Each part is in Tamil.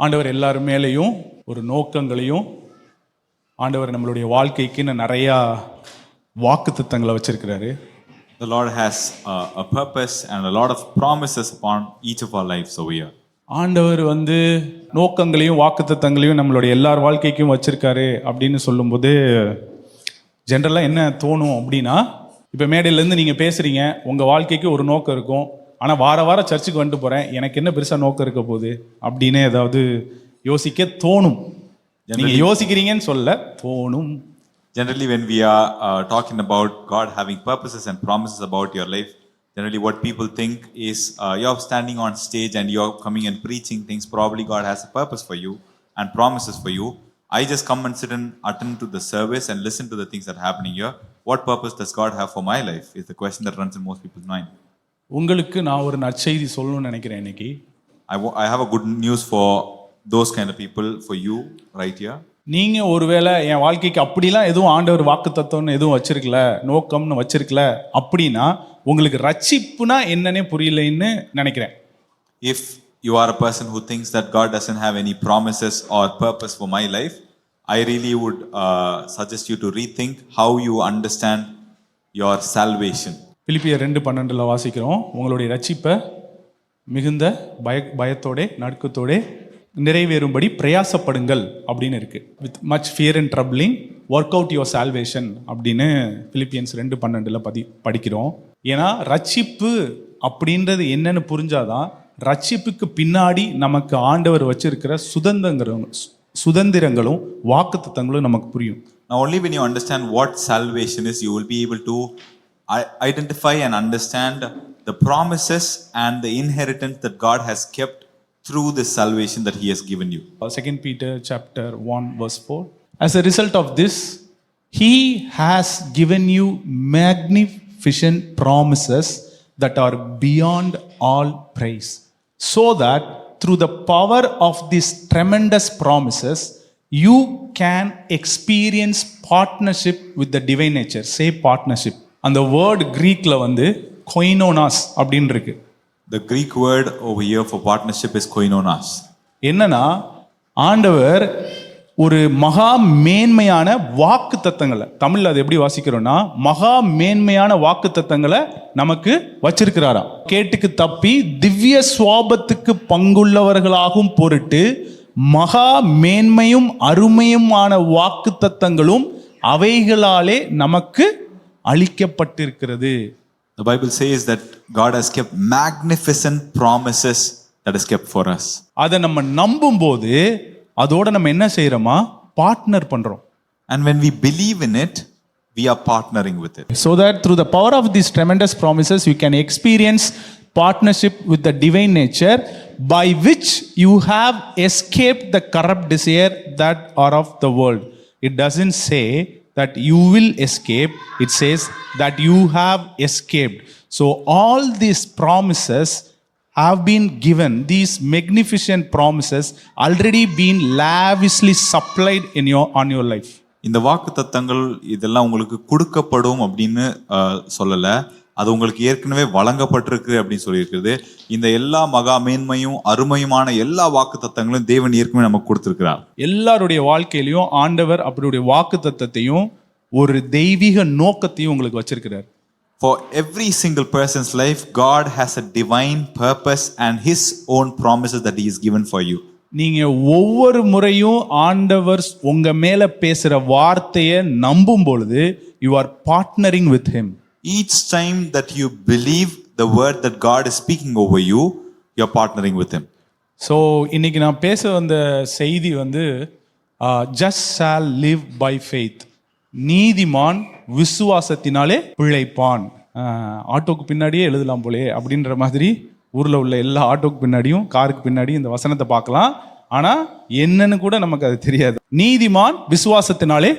ஆண்டவர் எல்லாரும் மேலேயும் ஒரு நோக்கங்களையும் ஆண்டவர் நம்மளுடைய வாழ்க்கைக்குன்னு நிறையா வாக்குத்தத்தங்களை வச்சிருக்கிறாரு. The Lord has a purpose and a lot of promises upon each of our lives over here. ஆண்டவர் நோக்கங்களையும் வாக்குத்தத்தங்களையும் நம்மளுடைய எல்லார் வாழ்க்கைக்கும் வச்சிருக்காரு அப்படின்னு சொல்லும்போது ஜென்ரலாக என்ன தோணும் அப்படின்னா, இப்போ மேடையிலேருந்து நீங்கள் பேசுகிறீங்க, உங்கள் வாழ்க்கைக்கு ஒரு நோக்கம் இருக்கும். ஆனால் வார வாரம் சர்ச்சுக்கு வந்துட்டு போகிறேன், எனக்கு என்ன பெருசாக நோக்கம் இருக்க போகுது அப்படின்னு ஏதாவது யோசிக்க தோணும். நீங்கள் யோசிக்கிறீங்கன்னு சொல்ல தோணும். Generally, when we are talking about God having purposes and promises about your life, generally what people think is you're standing on stage and you're coming and preaching things. Probably God has a purpose for you and promises for you. I just come and sit and attend to the service and listen to the things that are happening here. What purpose does God have for my life is the question that runs in most people's mind. உங்களுக்கு நான் ஒரு நற்செய்தி சொல்லணும்னு நினைக்கிறேன் இன்னைக்கு. I have a good news for those kind of people, for you right here. நீங்கள் ஒருவேளை என் வாழ்க்கைக்கு அப்படிலாம் எதுவும் ஆண்டவர் வாக்குத்தத்தம்னு எதுவும் வச்சிருக்கல, நோக்கம்னு வச்சிருக்கல அப்படின்னா உங்களுக்கு ரட்சிப்புனா என்னன்னே புரியலைன்னு நினைக்கிறேன். If you are a person who thinks that God doesn't have any promises or purpose for my life, I really would suggest you to rethink how you understand your salvation. பிலிப்பியர் 2:12 வாசிக்கிறோம், உங்களுடைய ரட்சிப்பை மிகுந்த பயத்தோட நடுக்கத்தோட நிறைவேறும்படி பிரயாசப்படுங்கள் அப்படின்னு இருக்கு. With much fear and troubling work out your salvation அப்படின்னு பிலிப்பியன்ஸ் 2:12 படிக்கிறோம். ஏன்னா ரட்சிப்பு அப்படின்றது என்னன்னு புரிஞ்சாதான் ரட்சிப்புக்கு பின்னாடி நமக்கு ஆண்டவர் வச்சிருக்கிற சுதந்திரங்களும் வாக்குத்தத்தங்களும் நமக்கு புரியும். Now only when you understand what salvation is, you will be able to identify and understand the promises and the inheritance that God has kept through this salvation that he has given you. 2 Peter chapter 1:4. As a result of this, he has given you magnificent promises that are beyond all praise, so that through the power of these tremendous promises you can experience partnership with the divine nature. Say partnership. அந்த வேர்ட் கிரீக்ல koinonas அப்படின்னு இருக்கு. The Greek word over here for partnership is koinonas. என்னன்னா ஆண்டவர் ஒரு மகா மேன்மையான வாக்கு தத்தங்களை, தமிழ்ல அது எப்படி வாசிக்கிறோம்னா மகா மேன்மையான வாக்கு தத்தங்களை நமக்கு வச்சிருக்கிறாராம். கேட்டுக்கு தப்பி திவ்ய சுவாபத்துக்கு பங்குள்ளவர்களாகும் பொருட்டு மகா மேன்மையும் அருமையுமான வாக்கு தத்தங்களும் அவைகளாலே நமக்கு அளிக்கப்பட்டிருக்கிறது. The Bible says that God has kept magnificent promises that is kept for us. அதை நம்ம நம்பும்போது அதோட நம்ம என்ன செய்யறோமா, பார்ட்னர் பண்றோம். And when we believe in it, we are partnering with it. So that through the power of these tremendous promises you can experience partnership with the divine nature, by which you have escaped the corrupt desire that are of the world. It doesn't say that you will escape, it says that you have escaped. So all these promises have been given, these magnificent promises already been lavishly supplied on your life. இந்த வாக்குத்தத்தங்கள் இதெல்லாம் உங்களுக்கு கொடுக்கப்படும் அப்படின்னு சொல்லல, அது உங்களுக்கு ஏற்கனவே வழங்கப்பட்டிருக்கு அப்படின்னு சொல்லியிருக்கிறது. இந்த எல்லா மகா மேன்மையும் அருமையுமான எல்லா வாக்குத்தத்தங்களும் தேவன் ஏற்கனவே நமக்கு கொடுத்திருக்கிறார். எல்லாருடைய வாழ்க்கையிலையும் ஆண்டவர் அப்படியுடைய வாக்குத்தத்தத்தையும் ஒரு தெய்வீக நோக்கத்தையும் உங்களுக்கு வச்சிருக்கிறார். For every single person's life, God has a divine purpose and his own promises that he has given for you. நீங்க ஒவ்வொரு முறையும் ஆண்டவர் உங்க மேல பேசுற வார்த்தையை நம்பும் பொழுது you are partnering with him. Each time that you believe the word that God is speaking over you, you are partnering with him. So இன்னைக்கு நான் பேச வந்த செய்தி just shall live by faith. நீதிமான் விசுவாசத்தினாலே பிழைப்பான். ஆட்டோக்கு பின்னாடியே எழுதலாம் போலே அப்படின்ற மாதிரி ஊர்ல உள்ள எல்லா ஆட்டோக்கு பின்னாடியும் காருக்கு பின்னாடியும் இந்த வசனத்தை பார்க்கலாம். ஆனா என்னன்னு கூட நமக்கு அது தெரியாது. நீதிமான் விசுவாசத்தினாலே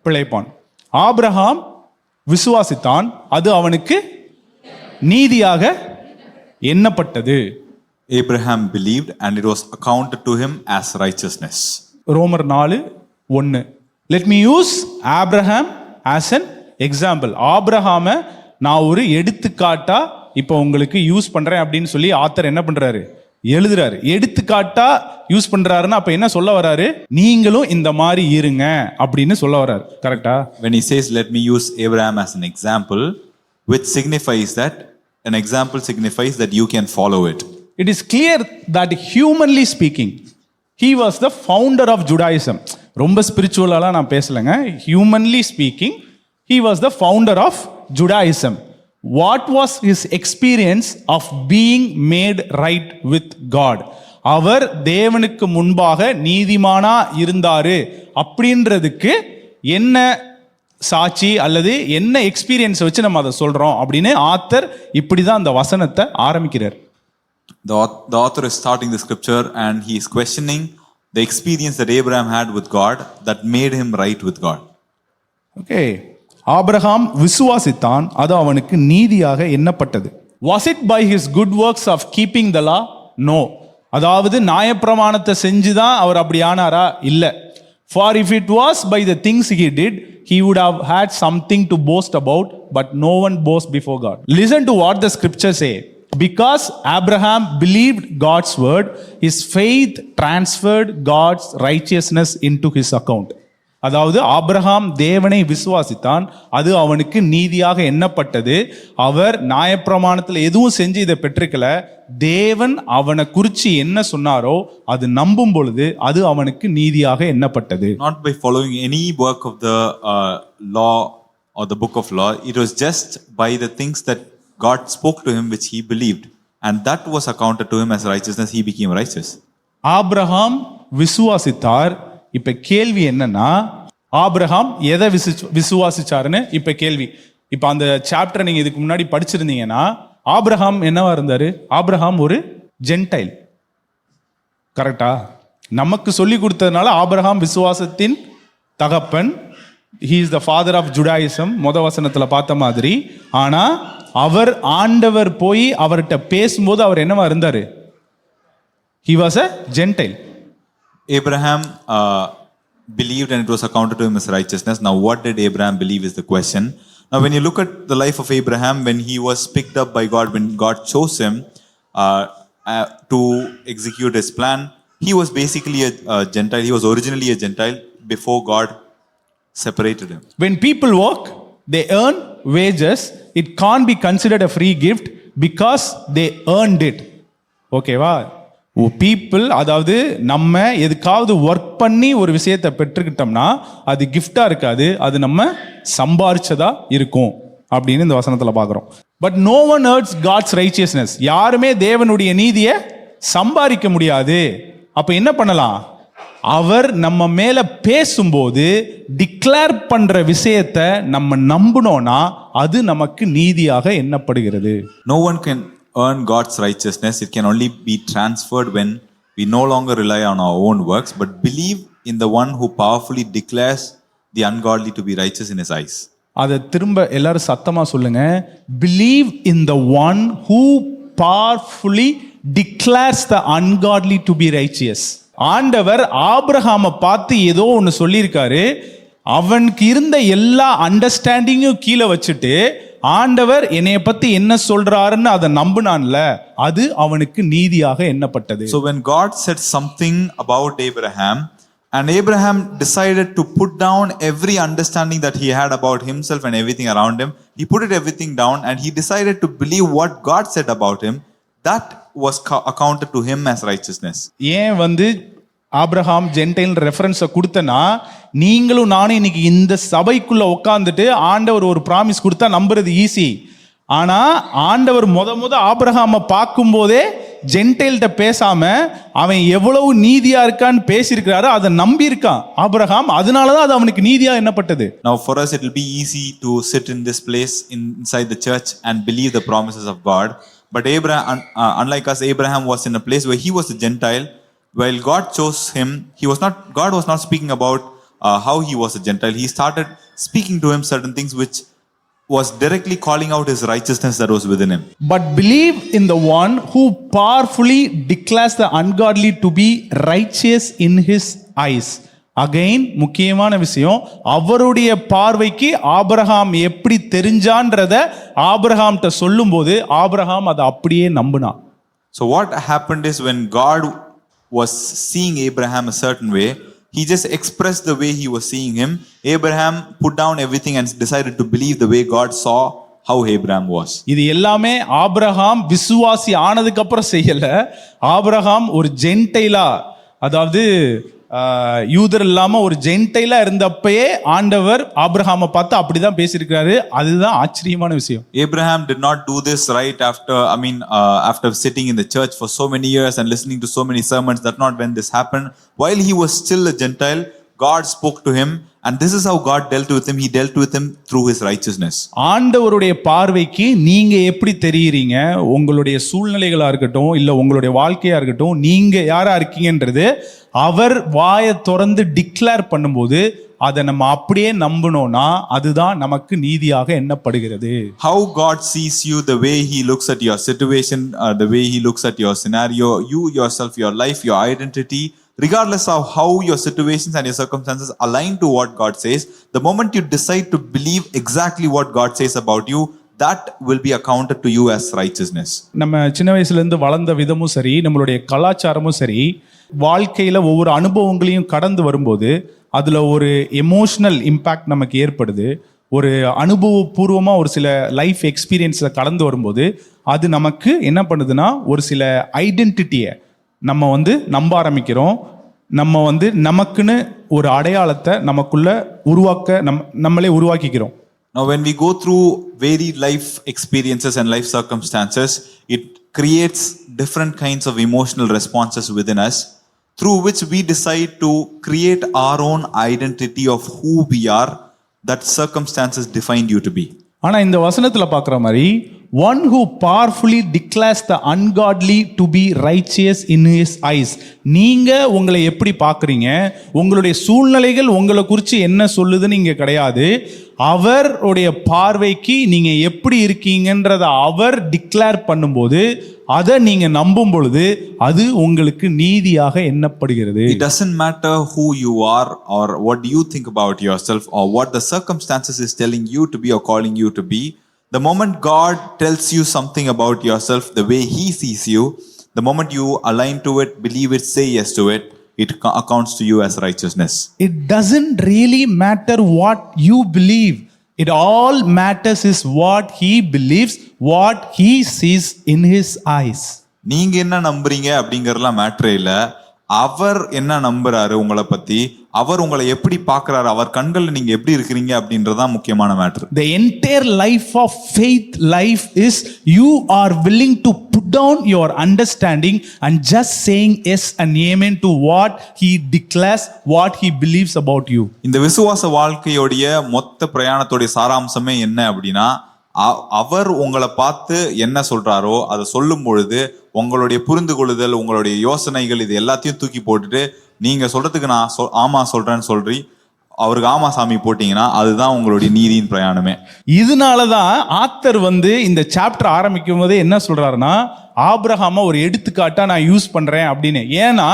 பிழைப்பான். ஆபிரகாம் விசுவாசித்தான், அது அவனுக்கு நீதியாக எண்ணப்பட்டது. Abraham believed and it was accounted to him as righteousness. ரோமர் 4:1. Let me use Abraham as an example. ஆபிரகாமை நான் ஒரு எடுத்துக்காட்டா இப்போ உங்களுக்கு யூஸ் பண்றேன் அப்படின்னு சொல்லி ஆத்தர் என்ன பண்றாரு, எழுதுறாரு. எடுத்துக்காட்டா யூஸ் பண்றாருன்னா அப்ப என்ன சொல்ல வராரு? நீங்களும் இந்த மாதிரி இருங்க அப்படின்னு சொல்ல வராரு. கரெக்டா? When he says, let me use Abraham as an example, which signifies that an example signifies that you can follow it. It is clear that humanly speaking, he was the founder of Judaism. ரொம்ப ஸ்பிரிச்சுவலாலாம் நான் பேசலைங்க. Humanly speaking, he was the founder of Judaism. What was his experience of being made right with God? அவர் தேவனுக்கு முன்பாக நீதிமானா இருந்தாரு அப்படின்றதுக்கு என்ன சாட்சி அல்லது என்ன எக்ஸ்பீரியன்ஸ் வச்சு நம்ம அதை சொல்றோம் அப்படின்னு ஆத்தர் இப்படிதான் அந்த வசனத்தை ஆரம்பிக்கிறார். The author is starting the scripture and he is questioning the experience that Abraham had with God that made him right with God. Okay. Abraham விசுவாசித்தான், அது அவனுக்கு நீதியாக எண்ணப்பட்டது. Was it by his good works of keeping the law? No. அதாவது நியாயப்பிரமாணத்தை செஞ்சுதான் அவர் அப்படி ஆனாரா? இல்ல. For if it was by the things he did, he would have had something to boast about, but no one boasts before God. Listen to what the scriptures say. Because Abraham believed God's word, his faith transferred God's righteousness into his account. அதாவது ஆபிரகாம் தேவனை விசுவாசித்தான், அது அவனுக்கு நீதியாக எண்ணப்பட்டது. அவர் நியாயப்பிரமாணத்தில் எதுவும் செஞ்சு இதை பெற்றுக்கல. தேவன் அவனை குறித்து என்ன சொன்னாரோ அது நம்பும் பொழுது அது அவனுக்கு நீதியாக எண்ணப்பட்டது. Not by following any work of the law or the book of law, it was just by the things that God spoke to him which he believed, and that was accounted to him as righteousness. He became righteous. Abraham விசுவாசித்தார். இப்ப கேள்வி என்னன்னா, ஆபிரகாம் எதை விசுவாசிச்சாருன்னு இப்ப கேள்வி. இப்ப அந்த சாப்டர் நீங்க இதுக்கு முன்னாடி படிச்சிருந்தீங்கன்னா, ஆபிரகாம் என்னவா இருந்தாரு? ஆபிரகாம் ஒரு ஜென்டைல். கரெக்டா? நமக்கு சொல்லி கொடுத்ததுனால ஆபிரகாம் விசுவாசத்தின் தகப்பன். he is the father of Judaism, வசனத்துல பார்த்த மாதிரி. ஆனா அவர் ஆண்டவர் போய் அவர்கிட்ட பேசும்போது அவர் என்னவா இருந்தாரு? he was a Gentile. Abraham believed and it was accounted to him as righteousness. Now what did Abraham believe is the question. Now when you look at the life of Abraham, when he was picked up by God, when God chose him to execute his plan, he was basically a Gentile. He was originally a Gentile before God separated him. When people work, they earn wages. It can't be considered a free gift because they earned it. ஓகேவா? பீப்புள், அதாவது நம்ம எதுக்காவது ஒர்க் பண்ணி ஒரு விஷயத்தை பெற்றுக்கிட்டோம்னா அது கிஃப்டா இருக்காது, அது நம்ம சம்பாரிச்சதா இருக்கும் அப்படின்னு இந்த வசனத்துல பார்க்கிறோம். But no one earns God's righteousness. யாருமே தேவனுடைய நீதியை சம்பாதிக்க முடியாது. அப்ப என்ன பண்ணலாம்? அவர் நம்ம மேல பேசும்போது டிக்ளேர் பண்ற விஷயத்தை நம்ம நம்பினோம்னா அது நமக்கு நீதியாக எண்ணப்படுகிறது. No one can earn God's righteousness. It can only be transferred when we no longer rely on our own works, but believe in the one who powerfully declares the ungodly to be righteous in his eyes. அதை திரும்ப எல்லாரும் சத்தமா சொல்லுங்க. Believe in the one who powerfully declares the ungodly to be righteous. ஆண்டவர் ஆபிரகாமை பார்த்து ஏதோ ஒன்று சொல்லியிருக்காரு. அவனுக்கு இருந்த எல்லா அண்டர்ஸ்டாண்டிங்கும் கீழே வச்சுட்டு ஆண்டவர் என்னைய பத்தி என்ன சொல்றாருன்னு அதை நம்பினான்ல, அது அவனுக்கு நீதியாக எண்ணப்பட்டது. So when God said something about Abraham, and Abraham decided to put down every understanding that he had about himself and everything around him, he put it everything down and he decided to believe what God said about him. That was accounted to him as righteousness. ஏன் ஆபிரகாம் ஜென்டைல் ரெஃபரன்ஸை கொடுத்தனா, நீங்களும் நானும் இன்னைக்கு இந்த சபைக்குள்ள உட்காந்துட்டு ஆண்டவர் ஒரு ப்ராமிஸ் கொடுத்தா நம்புறது ஈஸி. ஆனா ஆண்டவர் முத ஆபிரகாமை பார்க்கும் போதே ஜென்டைல்கிட்ட பேசாம அவன் எவ்வளவு நீதியா இருக்கான்னு பேசியிருக்கிறாரு, அதை நம்பி இருக்கான் ஆபிரகாம். அதனாலதான் அது அவனுக்கு நீதியா எண்ணப்பட்டது. Now for us it will be easy to sit in this place inside the church and believe the promises of God. But Abraham, unlike us, Abraham was in a place where he was a Gentile. While God chose him, God was not speaking about how he was a Gentile. He started speaking to him certain things which was directly calling out his righteousness that was within him. But believe in the one who powerfully declares the ungodly to be righteous in his eyes. Again முக்கியமான விஷயம், அவருடைய பார்வைக்கு ஆபிரகாம் எப்படி தெரிஞ்சான்றத ஆபிரகாம்கிட்ட சொல்லும் போது ஆபிரகாம் அதை அப்படியே நம்பினான். So what happened is when God was seeing Abraham a certain way, he just expressed the way he was seeing him. Abraham put down everything and decided to believe the way God saw how Abraham was. இது எல்லாமே ஆபிரகாம் விசுவாசி ஆனதுக்கு அப்புறம் செய்யல. ஆபிரகாம் ஒரு ஜென்டைலா, அதாவது யூதர் இல்லாம ஒரு ஜென்டைலா இருந்தப்பயே ஆண்டவர் ஆபிரகாமை பார்த்து அப்படிதான் பேசியிருக்கிறாரு. அதுதான் ஆச்சரியமான விஷயம். Abraham did not do this right after, after sitting in the church for so many years and listening to so many sermons. That's not when this happened. While he was still a Gentile, God spoke to him, and this is how God dealt with him. He dealt with him through his righteousness. ஆண்டவருடைய பார்வைக்கு நீங்க எப்படி தெரியுறீங்க, உங்களுடைய சூழ்நிலைகளா இருக்கட்டும் இல்ல உங்களுடைய வாழ்க்கையா இருக்கட்டும், நீங்க யாரா இருக்கீங்கன்றது அவர் வாயை திறந்து டிக்ளேர் பண்ணும்போது அதை நம்ம அப்படியே நம்பணும்னா அதுதான் நமக்கு நீதியாக எண்ணப்படுகிறது. How God sees you, the way he looks at your situation, the way he looks at your scenario, you yourself, your life, your identity, regardless of how your situations and your circumstances align to what God says, the moment you decide to believe exactly what God says about you, that will be accounted to you as righteousness. நம்ம சின்ன வயசுல இருந்து வளர்ந்த விதமும் சரி, நம்மளுடைய கலாச்சாரமும் சரி, வாழ்க்கையில ஒவ்வொரு அனுபவங்களையும் கடந்து வரும்போது அதுல ஒரு எமோஷனல் இம்பேக்ட் நமக்கு ஏற்படுது. ஒரு அனுபவபூர்வமா ஒரு சில லைஃப் எக்ஸ்பீரியன்ஸ்ல கடந்து வரும்போது அது நமக்கு என்ன பண்ணுதுன்னா ஒரு சில ஐடென்டிட்டியை நம்ம நம்ப ஆரம்பிக்கிறோம். நம்ம நமக்குன்னு ஒரு அடையாளத்தை நமக்குள்ள உருவாக்க நம்மளே உருவாக்கிக்கிறோம். Now when we go through varied life experiences and life circumstances, it creates different kinds of emotional responses within us, through which we decide to create our own identity of who we are, that circumstances defined you to be. ஆனா இந்த வசனத்துல பார்க்குற மாதிரி, one who powerfully declares the ungodly to be righteous in his eyes. நீங்க உங்களை எப்படி பார்க்குறீங்க, உங்களுடைய சூழ்நிலைகள் உங்களை குறித்து என்ன சொல்லுதுன்னு இங்க கிடையாது. அவருடைய பார்வைக்கு நீங்க எப்படி இருக்கீங்கன்றத அவர் டிக்ளேர் பண்ணும்போது அதை நீங்க நம்பும் பொழுது அது உங்களுக்கு நீதியாக எண்ணப்படுகிறது. It doesn't matter who you are or what you think about yourself or what the circumstances is telling you to be or calling you to be. The moment God tells you something about yourself the way he sees you, the moment you align to it, believe it, say yes to it, it accounts to you as righteousness. It doesn't really matter what you believe. It all matters is what he believes, what he sees in his eyes. நீங்க என்ன நம்புறீங்க அப்படிங்கறதெல்லாம் மேட்டரே இல்ல. அவர் என்ன நம்புறாரு உங்களை பத்தி, அவர் உங்களை எப்படி பார்க்கறாரு, அவர் கண்கள்ல நீங்க எப்படி இருக்கிறீங்க அப்படின்றதான் முக்கியமான matter. The entire life of faith life is you are willing to put down your understanding and just saying yes and amen to what he declares, what he believes about you. இந்த விசுவாச வாழ்க்கையோடைய மொத்த பிரயாணத்தோட சாராம்சமே என்ன அப்படின்னா, அவர் உங்களை பார்த்து என்ன சொல்றாரோ அதை சொல்லும் பொழுது உங்களுடைய புரிந்து கொள்ளுதல், உங்களுடைய யோசனைகள் இது எல்லாத்தையும் தூக்கி போட்டுட்டு நீங்க சொல்றதுக்கு நான் ஆமா சொல்றேன்னு சொல்லி அவருக்கு ஆமா சாமி போட்டீங்கன்னா அதுதான் உங்களுடைய நீதியின் பிரயாணமே. இதனாலதான் ஆத்தர் இந்த சாப்டர் ஆரம்பிக்கும் போதே என்ன சொல்றாருன்னா, ஆபிரகாம ஒரு எடுத்துக்காட்டா நான் யூஸ் பண்றேன் அப்படின்னு. ஏன்னா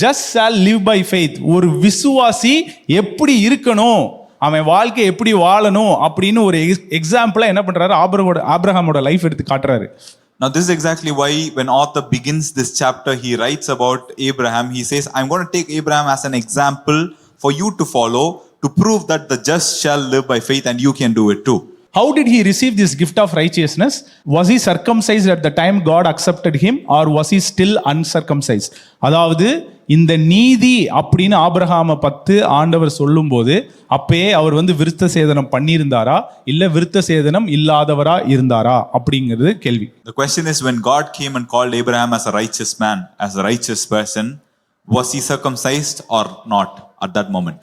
just shall live by faith, ஒரு விசுவாசி எப்படி இருக்கணும், அவன் வாழ்க்கை எப்படி வாழணும் அப்படின்னு ஒரு எக்ஸாம்பிளா என்ன பண்றாரு, ஆபிரகாமோட லைஃப் எடுத்து காட்டுறாரு. Now this is exactly why when author begins this chapter, he writes about Abraham. He says, I'm going to take Abraham as an example for you to follow, to prove that the just shall live by faith and you can do it too. How did he receive this gift of righteousness? Was he circumcised at the time God accepted him, or was he still uncircumcised? அதாவது இந்த நீதி அப்படின்னு ஆபிரகாமை பத்து ஆண்டவர் சொல்லும் போது அப்பயே அவர் விருத்த சேதனம் பண்ணியிருந்தாரா இல்ல விருத்த சேதனம் இல்லாதவரா இருந்தாரா அப்படிங்கிறது கேள்வி. The question is, when God came and called Abraham as a righteous man, as a righteous person, was he circumcised or not at that moment?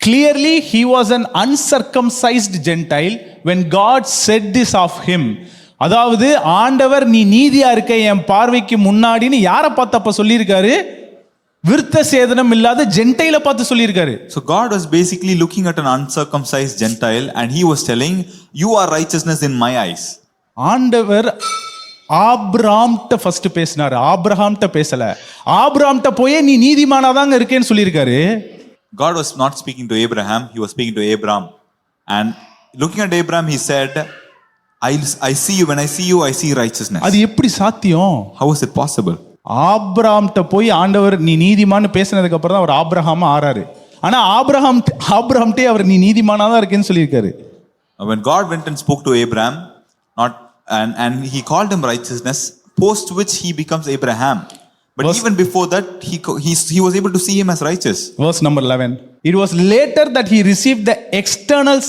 Clearly he was an uncircumcised Gentile when God said this of him. அதாவது ஆண்டவர் நீ நீதியா இருக்க என் பார்வைக்கு முன்னாடின்னு யாரை பார்த்து அப்ப சொல்லியிருக்காரு, விருத்த சேதனம் இல்லாத ஜென்டைல பார்த்து சொல்லியிருக்காரு. So God was basically looking at an uncircumcised Gentile and he was telling, you are righteousness in my eyes. ஆண்டவர் ஆபிரகாம்ட்ட ஃபர்ஸ்ட் பேசினாரு, ஆபிரகாம்ட்ட பேசல. ஆபிரகாம்ட்ட போய் நீ நீதிமானாதாங்க இருக்கேன்னு சொல்லியிருக்காரு. God was not speaking to Abraham, he was speaking to Abram. And looking at Abraham, he said, I see you, when I see you, I see righteousness. அது எப்படி சாத்தியம்? How is it possible? ஆபிரகாம்கிட்ட போய் ஆண்டவர் நீ நீதிமான்னு பேசினதுக்கு அப்புறம் தான் அவர் ஆபிரகாமா ஆறாரு. ஆனா ஆபிரகாம்ட்டே அவர் நீ நீதிமானா தான் இருக்கேன்னு சொல்லியிருக்காரு. When God went and spoke to Abraham, and he called him righteousness, post which he becomes Abraham. But even before that, he was able to see him as righteous. Verse number 11. It was later that he received the external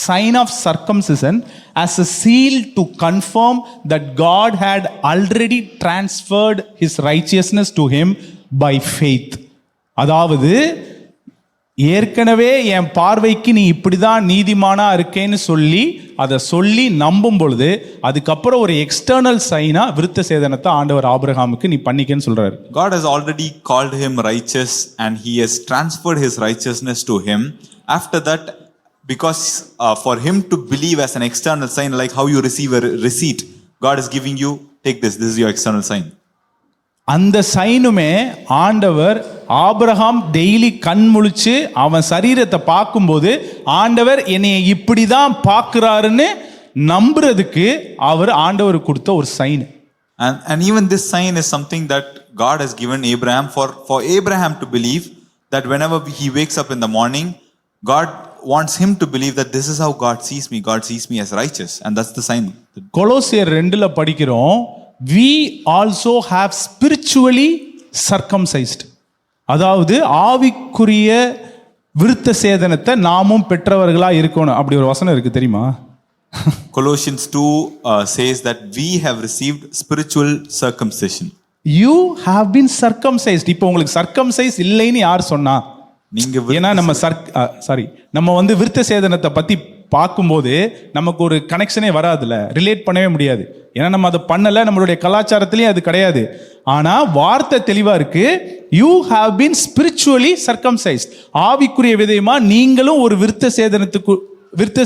sign of circumcision as a seal to confirm that God had already transferred his righteousness to him by faith. அதாவது ஏற்கனவே என் பார்வைக்கு நீ இப்படிதான் நீதிமானா இருக்கேன்னு அதை சொல்லி நம்பும் பொழுது அதுக்கப்புறம் ஒரு எக்ஸ்டர்னல் சைனா விருத்த சேதனத்தை ஆண்டவர் ஆபிரகாமுக்கு நீ பண்ணிக்கன்னு சொல்றாரு. God has already called him righteous and he has transferred his righteousness to him. After that, because for him to believe as an external sign, like how you receive a receipt, God is giving you, take this is your external sign. அந்த சைனுமே ஆண்டவர் ஆபிரகாம் டெய்லி கண் முழிச்சு அவன் சரீரத்தை பார்க்கும்போது ஆண்டவர் என்னை இப்படிதான் பார்க்கிறாருன்னு நம்புறதுக்கு ஆண்டவர் கொடுத்த ஒரு sign. And even this sign is something that God has given Abraham for Abraham to believe that whenever he wakes up in the morning, God wants him to believe that this is how God sees me. God sees me as righteous, and that's the sign. கொலோசியர் 2ல படிக்கிறோம், we also have spiritually circumcised. அதாவது ஆவிக்குரிய விருத்த சேதனத்தை நாமும் பெற்றவர்களா இருக்கணும். அப்படி ஒரு வசனம் இருக்கு தெரியுமா? Colossians 2 says that we have received spiritual circumcision. You have been circumcised. இப்போ உங்களுக்கு சர்க்கம்சைஸ் இல்லைன்னு யார் சொன்னா? ஏன்னா நம்ம விருத்த சேதனத்தை பத்தி பார்க்கும்போது நமக்கு ஒரு கனெக்ஷனே வராதுல, ரிலேட் பண்ணவே முடியாது. ஏன்னா நம்ம அதை பண்ணல, நம்மளுடைய கலாச்சாரத்திலேயே அது கிடையாது. ஆனா வார்த்தை தெளிவா இருக்கு, யூ ஹாவ் பீன் ஸ்பிரிச்சுவலி சர்க்கம்சைஸ்ட். ஆவிக்குரிய விதயமா நீங்களும் ஒரு விருத்த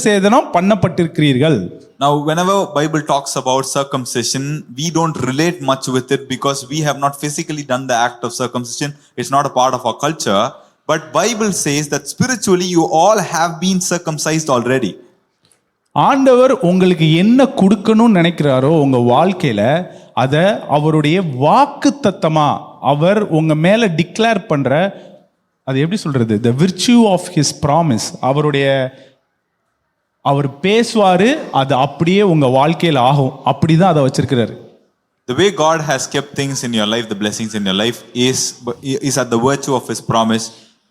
சேதனம் பண்ணப்பட்டிருக்கிறீர்கள். Now whenever Bible talks about circumcision, we don't relate much with it because we have not physically done the act of circumcision. It's not a part of our culture. But Bible says that spiritually you all have been circumcised already. ஆண்டவர் உங்களுக்கு என்ன கொடுக்கணும்னு நினைக்கிறாரோ உங்க வாழ்க்கையில அதை அவருடைய வாக்குத்தத்தமா அவர் உங்க மேல டிக்ளேர் பண்ற, அது எப்படி சொல்றது, the virtue of his promise. அவர் பேசுவாரு, அது அப்படியே உங்க வாழ்க்கையில ஆகும். அப்படிதான் அதை வச்சிருக்கிறாரு. The way God has kept things in your life, the blessings in your life is at the virtue of his promise.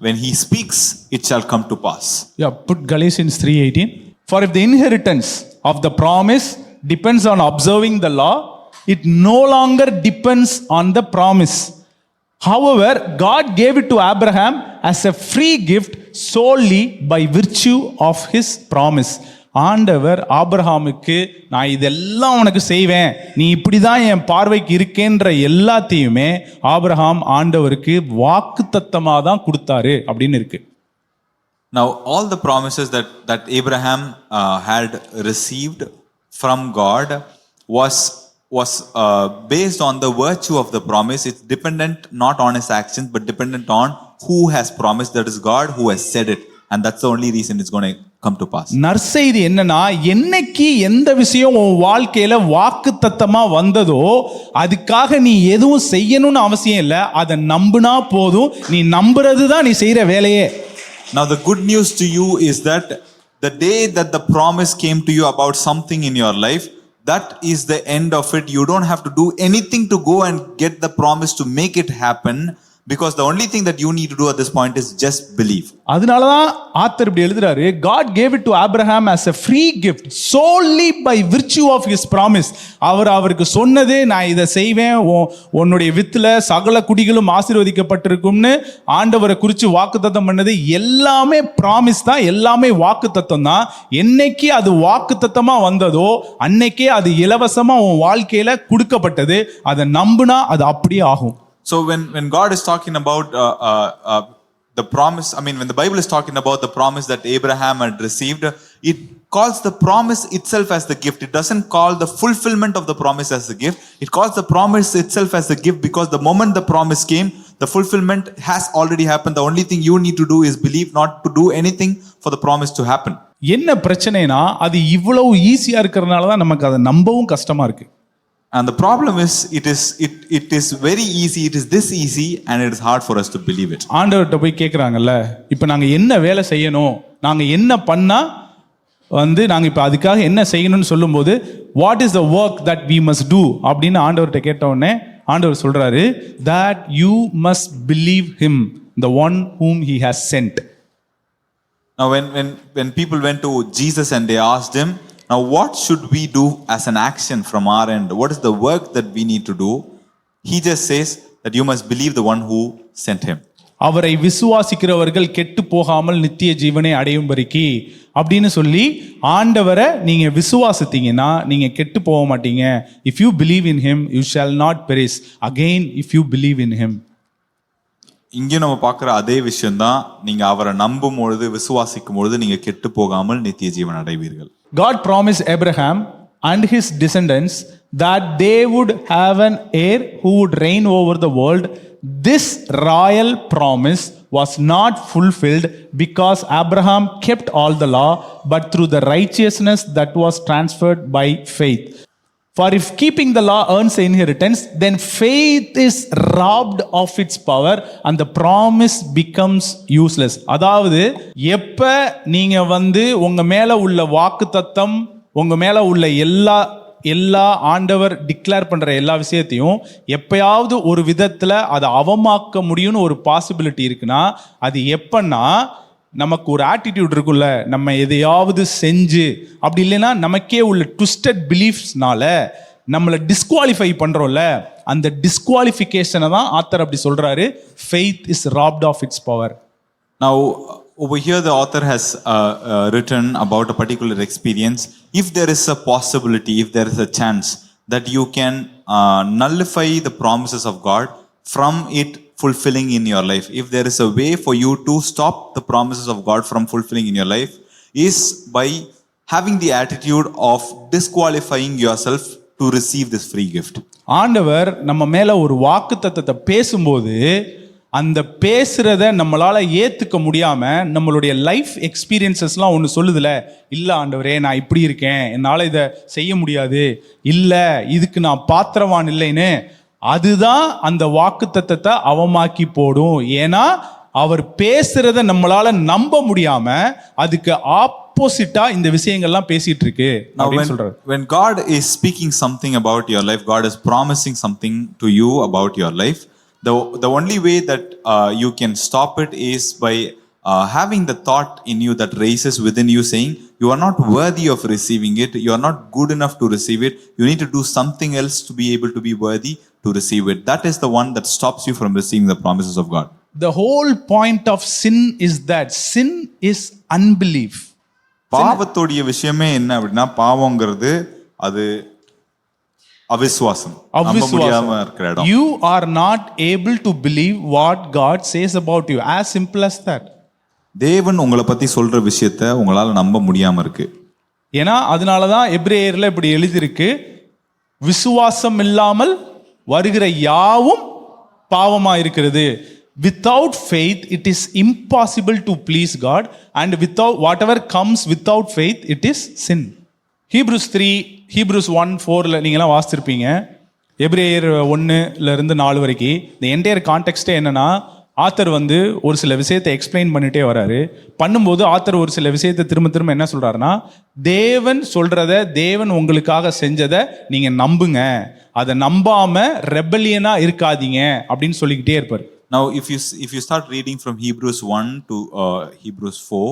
When he speaks, it shall come to pass. Yeah, put Galatians 3:18. For if the inheritance of the promise depends on observing the law, it no longer depends on the promise. However, God gave it to Abraham as a free gift solely by virtue of his promise. ஆண்டவர் ஆபிரகாமுக்கு நான் இதெல்லாம் உனக்கு செய்வேன், நீ இப்படிதான் என் பார்வைக்கு இருக்கேன்ற எல்லாத்தையுமே ஆபிரகாம் ஆண்டவருக்கு வாக்குத்தத்தமா தான் கொடுத்தாரு அப்படின்னு இருக்கு. Now all the promises that Abraham had received from God was based on the virtue of the promise. It's dependent not on his actions but dependent on who has promised, that is God who has said it, and that's the only reason it's going to come to pass. நற்செய்தி என்னன்னா, என்னைக்கு எந்த விஷயம் உன் வாழ்க்கையில வாக்குத்தத்தமா வந்ததோ அதுக்காக நீ எதுவும் செய்யணும்னு அவசியம் இல்லை, அதை நம்பினா போதும். நீ நம்புறது தான் நீ செய்யற வேலையே. Now the good news to you is that the day that the promise came to you about something in your life, that is the end of it. You don't have to do anything to go and get the promise to make it happen, because the only thing that you need to do at this point is just believe. அதனாலதான் ஆத்தர் இப்படி எழுதுறாரு, God gave it to Abraham as a free gift solely by virtue of his promise. அவருக்கு சொன்னது, நான் இதை செய்வேன், உன்னுடைய வித்துல சகல குடிகளும் ஆசீர்வதிக்கப்பட்டிருக்கும்னு ஆண்டவரை குறித்து வாக்குத்தத்தம் பண்ணது எல்லாமே ப்ராமிஸ் தான், எல்லாமே வாக்குத்தத்தம் தான். என்னைக்கு அது வாக்குத்தத்தமா வந்ததோ அன்னைக்கே அது இலவசமா உன் வாழ்க்கையில கொடுக்கப்பட்டது. அதை நம்புனா அது அப்படியே ஆகும். So when God is talking about the promise, I mean when the Bible is talking about the promise that Abraham had received, it calls the promise itself as the gift. It doesn't call the fulfillment of the promise as the gift. It calls the promise itself as the gift because the moment the promise came, the fulfillment has already happened. The only thing you need to do is believe, not to do anything for the promise to happen. என்ன பிரச்சனைனா அது இவ்வளவு ஈஸியா இருக்கிறதுனால தான் நமக்கு அதை நம்பவும் கஷ்டமா இருக்கு. And the problem is, it is very easy, it is this easy, and it is hard for us to believe it. ஆண்டவர்கிட்ட போய் கேட்குறாங்கல்ல, இப்போ நாங்கள் என்ன வேலை செய்யணும், நாங்கள் என்ன பண்ணால் நாங்கள் இப்போ அதுக்காக என்ன செய்யணும்னு சொல்லும்போது what is the work that we must do அப்படின்னு ஆண்டவர்கிட்ட கேட்டவுடனே ஆண்டவர் சொல்கிறாரு, that you must believe him, the one whom he has sent. Now when people went to Jesus and they asked him, now what should we do as an action from our end? What is the work that we need to do? He just says that you must believe the one who sent him. அவரை விசுவாசிக்கிறவர்கள் கெட்டு போகாமல் நித்திய ஜீவனை அடையும்படிக்கு அப்படின்னு சொல்லி ஆண்டவரை நீங்க விசுவாசித்தீங்கன்னா நீங்க கெட்டு போக மாட்டீங்க. If you believe in him you shall not perish. Again if you believe in him. இங்கே நம்ம பார்க்குற அதே விஷயம்தான், நீங்க அவரை நம்பும் பொழுது விசுவாசிக்கும் பொழுது நீங்க கெட்டு போகாமல் நித்திய ஜீவன் அடைவீர்கள். God promised Abraham and his descendants that they would have an heir who would reign over the world. This royal promise was not fulfilled because Abraham kept all the law, but through the righteousness that was transferred by faith. For if keeping the law earns inheritance, then faith is robbed of its power and the promise becomes useless. அதாவது எப்ப நீங்க உங்க மேல உள்ள வாக்குத்தத்தம், உங்க மேல உள்ள எல்லா ஆண்டவர் டிக்ளேர் பண்ற எல்லா விஷயத்தையும் எப்பயாவது ஒரு விதத்துல அதை அவமாக்க முடியும்னு ஒரு பாசிபிலிட்டி இருக்குன்னா அது எப்பன்னா நமக்கு ஒரு ஆட்டிடியூட் இருக்குல்ல, நம்ம எதையாவது செஞ்சு அப்படி இல்லைன்னா நமக்கே உள்ள ட்விஸ்டட் பிலீஃப்ஸ்னால நம்மளை டிஸ்குவாலிஃபை பண்றோம்ல, அந்த டிஸ்குவாலிஃபிகேஷனை தான் ஆத்தர் அப்படி சொல்றாரு, faith is robbed of its power. Now over here the author has written about a particular experience. If there is a possibility, if there is a chance that you can nullify the promises of God from it fulfilling in your life, if there is a way for you to stop the promises of God from fulfilling in your life, is by having the attitude of disqualifying yourself to receive this free gift. ஆண்டவர் நம்ம மேல ஒரு வாக்குத்தத்தத்தை பேசும்போது அந்த பேசுறத நம்மளால ஏத்துக்க முடியாம நம்மளுடைய லைஃப் எக்ஸ்பீரியன்சஸ்லாம் ஒன்று சொல்லுதுல, இல்லை ஆண்டவரே நான் இப்படி இருக்கேன், என்னால் இதை செய்ய முடியாது, இல்லை இதுக்கு நான் பாத்திரவான் இல்லைன்னு, அதுதான் அந்த வாக்குத்தத்தத்தை அவமாக்கி போடும். ஏன்னா அவர் பேசுறத நம்மளால நம்ப முடியாம அதுக்கு ஆப்போசிட்டா இந்த விஷயங்கள்லாம் பேசிட்டு இருக்கு அப்படின்னு சொல்றாரு. When God is speaking something about your life, God is promising something to you about your life, the only way that you can stop it is by having the thought in you that raises within you saying you are not worthy of receiving it, you are not good enough to receive it, you need to do something else to be able to be worthy to receive it. That is the one that stops you from receiving the promises of God. The whole point of sin is that sin is unbelief. பாவத்தோடைய விஷயமே என்ன அப்படின்னா, பாவங்கிறது அது அவிசுவாசம், நம்ப முடியாம இருக்கிற இடம். You are not able to believe what God says about you, as simple as that. தேவன் உங்களை பத்தி சொல்ற விஷயத்தை உங்களால நம்ப முடியாம இருக்கு. ஏன்னா அதனாலதான் எபிரேயர்ல இப்படி எழுதியிருக்கு, விசுவாசம் இல்லாமல் வருகிற யாவும் பாவமா இருக்கிறது. Without faith it is impossible to please God, and without whatever comes without faith it is sin. Hebrews 1:4 நீங்களாம் வாசிச்சிருப்பீங்க. எபிரேயர் 1 4 வரைக்கும் இந்த என்டையர் கான்டெக்ஸ்டே என்னன்னா, ஆத்தர் ஒரு சில விஷயத்தை எக்ஸ்பிளைன் பண்ணிட்டே வராரு. பண்ணும்போது ஆத்தர் ஒரு சில விஷயத்தை திரும்ப என்ன சொல்றாருன்னா, தேவன் சொல்றத, தேவன் உங்களுக்காக செஞ்சதை நீங்க நம்புங்க, அதை நம்பாம ரெபல்லியனா இருக்காதீங்க அப்படின்னு சொல்லிக்கிட்டே இருப்பாரு. Now if you start reading from Hebrews 1 to Hebrews 4,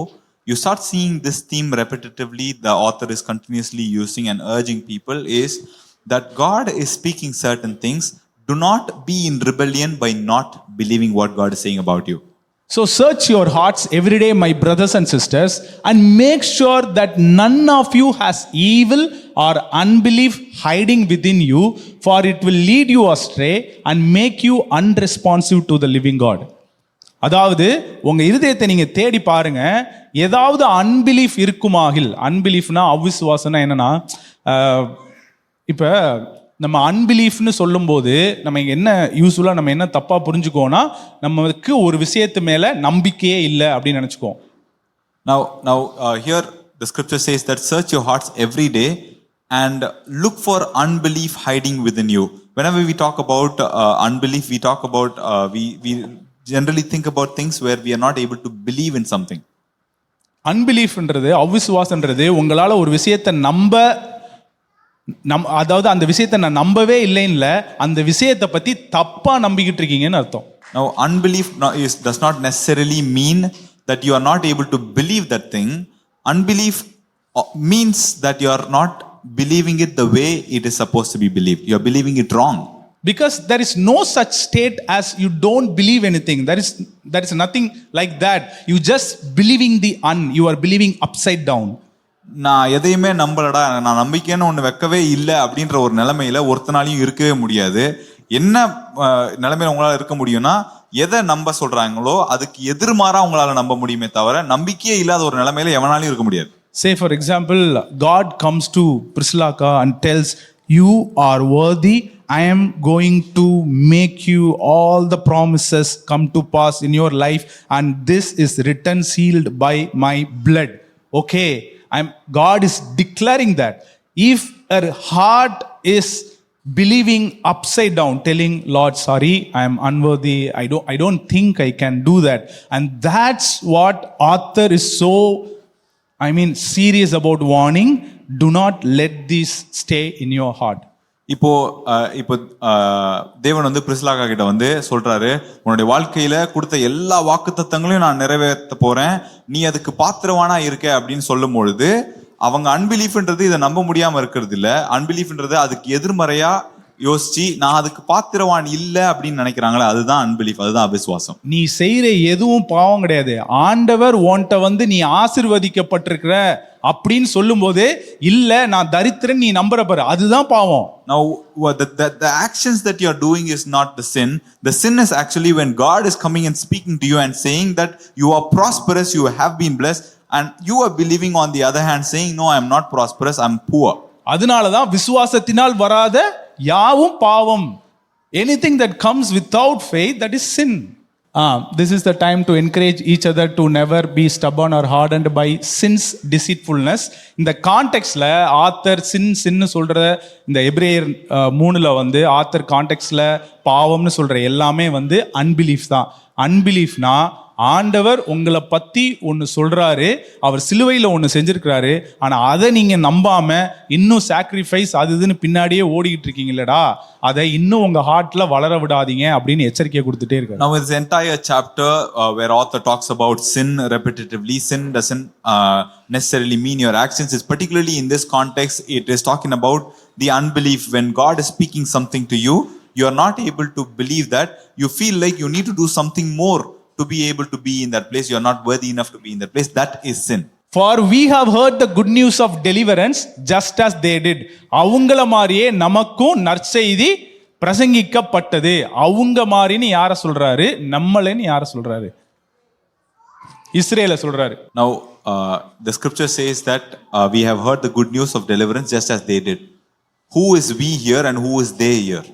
you start seeing this theme repetitively. The author is continuously using and urging people is that God is speaking certain things. Do not be in rebellion by not believing what God is saying about you. So search your hearts every day, my brothers and sisters, and make sure that none of you has evil or unbelief hiding within you, for it will lead you astray and make you unresponsive to the living God. அதாவது உங்க இருதயத்தை நீங்க தேடி பாருங்க, ஏதாவது அன்பிலீஃப் இருக்குமாகில், அன்பிலீஃப்னா அவிசுவாசம்னா என்னன்னா, இப்ப நம்ம அன்பிலீஃப்னு சொல்லும்போது நம்ம என்ன யூஸ்வலாக நம்ம என்ன தப்பாக புரிஞ்சுக்கோன்னா, நமக்கு ஒரு விஷயத்து மேலே நம்பிக்கையே இல்லை அப்படின்னு நினச்சிக்குவோம். Now here the scripture says that search your hearts every day and look for unbelief hiding within you. Whenever we talk about unbelief, we talk about we generally think about things where we are not able to believe in something. அன்பிலீஃப்ன்றது, அவிசுவாசன்றது, உங்களால ஒரு விஷயத்தை அதாவது அந்த விஷயத்தை நான் நம்பவே இல்லைன்னு அந்த விஷயத்தை பத்தி தப்பா நம்பிக்கிட்டு இருக்கீங்கன்னு அர்த்தம். Now unbelief does not necessarily mean that you are not able to believe that thing. Unbelief means that you are not believing it the way it is supposed to be believed. You are believing it wrong. Because there is no such state as you don't believe anything. There is nothing like that. You just believing you are believing upside down. நான் எதையுமே நம்பலடா, நான் நம்பிக்கைன்னு ஒன்று வைக்கவே இல்லை அப்படின்ற ஒரு நிலைமையில ஒருத்தனாலையும் இருக்கவே முடியாது. என்ன நிலைமையில உங்களால இருக்க முடியும்னா, எதை நம்ப சொல்றாங்களோ அதுக்கு எதிர்மாறா உங்களால நம்ப முடியுமே தவிர நம்பிக்கையே இல்லாத ஒரு நிலைமையில எவனாலையும் இருக்க முடியாது. Say for example, God comes to Priscilla and tells, you are worthy. I am going to make you all the promises come to pass in your life, and this is written, sealed by my blood. Okay, God is declaring that. If her heart is believing upside down, telling Lord, sorry, I am unworthy, I don't think I can do that, and that's what author is so serious about warning. Do not let this stay in your heart. இப்போ தேவன் வந்து பிரிஸ்லாக்கா கிட்ட வந்து சொல்றாரு, உன்னுடைய வாழ்க்கையில கொடுத்த எல்லா வாக்குத்தத்தங்களையும் நான் நிறைவேற்ற போறேன், நீ அதுக்கு பாத்திரவானா இருக்க அப்படின்னு சொல்லும் பொழுது அவங்க அன்பிலீஃப்ன்றது இதை நம்ப முடியாம இருக்கிறது இல்ல, அன்பிலீஃப்ன்றது அதுக்கு எதிர்மறையா யோசிச்சு நான் அதுக்கு பாத்திரவான் இல்லை அப்படின்னு நினைக்கிறாங்களே, அதுதான் அன்பிலீஃப், அதுதான் அவிசுவாசம். நீ செய்யற எதுவும் பாவம் கிடையாது, ஆண்டவர் உன்கிட்ட வந்து நீ ஆசீர்வதிக்கப்பட்டிருக்கிற அப்படின்னு சொல்லும் போது இல்ல நான் தரித்திரன் நீ நம்புற பாரு, அதுதான் பாவம். Now the actions that you are doing is not the sin. The sin is actually when God is coming and speaking to you and saying that you are prosperous, you have been blessed, and you are believing on the other hand saying no, I am not prosperous, I am poor. அதனாலதான் விசுவாசத்தினால் வராத யாவும் பாவம். Anything that comes without faith, that is sin. This is the time to encourage each other to never be stubborn or hardened by sin's deceitfulness. இந்த கான்டெக்ட்ல ஆத்தர் sin சொல்ற இந்த எபிரேயர் 3ல வந்து ஆத்தர் கான்டெக்ட்ல பாவம்னு சொல்ற எல்லாமே வந்து அன்பிலீஃப் தான். அன்பிலீஃப்னா ஆண்டவர் உங்களை பத்தி ஒன்னு சொல்றாரு, அவர் சிலுவையில ஒன்னு செஞ்சிருக்கிறாரு, ஆனா அதை நீங்க நம்பாம இன்னும் சாக்ரிஃபைஸ் அது இதுன்னு பின்னாடியே ஓடிக்கிட்டு இருக்கீங்களடா, அதை இன்னும் உங்க ஹார்ட்ல வளர விடாதீங்க அப்படின்னு எச்சரிக்கை கொடுத்துட்டே இருக்காரு. Now this entire chapter where author talks about sin repetitively, sin doesn't necessarily mean your actions. It's particularly in this context, it is talking about the unbelief. When God is speaking something to you, you are not able to believe that. You feel like you need to do something more to be able to be in that place. You are not worthy enough to be in that place. That is sin. For we have heard the good news of deliverance just as they did. அவங்கள மாதிரியே நமக்கும் நற்செய்தி பிரசங்கிக்கப்பட்டது. அவங்க மாதிரின்னு யார சொல்றாரு? நம்மளேன்னு யார சொல்றாரு? இஸ்ரேல சொல்றாரு. Now the scripture says that we have heard the good news of deliverance just as they did. Who is we here and who is they here?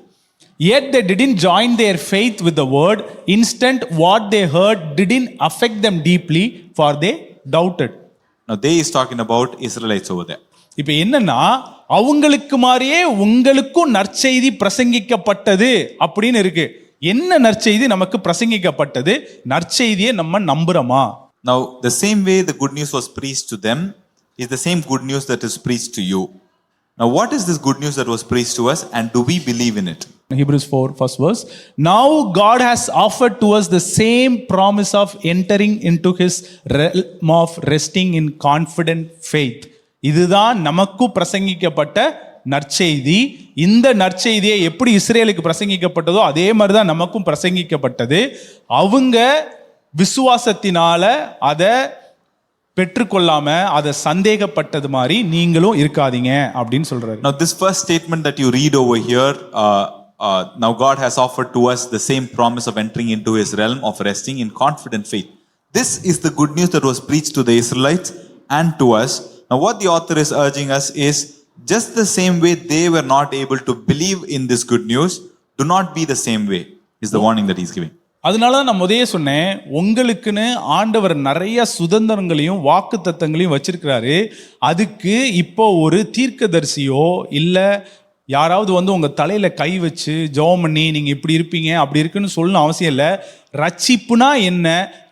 Yet they didn't join their faith with the word. Instead, what they heard didn't affect them deeply, for they doubted. Now they is talking about Israelites over there. இப்ப என்னன்னா, அவங்களுக்கு மாதிரியே உங்களுக்கும் நற்செய்தி பிரசங்கிக்கப்பட்டது அப்படின்னு இருக்கு. என்ன நற்செய்தி நமக்கு பிரசங்கிக்கப்பட்டது? நற்செய்தியை நம்ம நம்புறோமா? Now the same way the good news was preached to them is the same good news that is preached to you. Now what is this good news that was preached to us, and do we believe in it? Hebrews 4 first verse. Now God has offered to us the same promise of entering into his realm of resting in confident faith. இதுதான் நமக்கு பிரசங்கிக்கப்பட்ட நற்செய்தி. இந்த நற்செய்தியை எப்படி இஸ்ரேலுக்கு பிரசங்கிக்கப்பட்டதோ அதே மாதிரி தான் நமக்கும் பிரசங்கிக்கப்பட்டது. அவங்க விசுவாசத்தினால அதை பெற்றுக்கொள்ளாம அதை சந்தேகப்பட்டது மாதிரி நீங்களும் இருக்காதீங்க அப்படின்னு சொல்றாரு. Now this first statement that you read over here, now God has offered to us the same promise of entering into his realm of resting in confident faith. This is the good news that was preached to the Israelites and to us. Now what the author is urging us is, just the same way they were not able to believe in this good news, do not be the same way, is the warning that he's giving. அதனால தான் நான் முதயே சொன்னேன், உங்களுக்குன்னு ஆண்டவர் நிறைய சுதந்திரங்களையும் வாக்கு தத்தங்களையும் வச்சிருக்கிறாரு. அதுக்கு இப்போ ஒரு தீர்க்கதரிசியோ இல்ல யாராவது வந்து உங்க தலையில கை வச்சு ஜெபம் பண்ணி நீங்க இப்படி இருப்பீங்க அப்படி இருக்குன்னு சொல்லணும் அவசியம் இல்லை. ரட்சிப்புனா என்ன,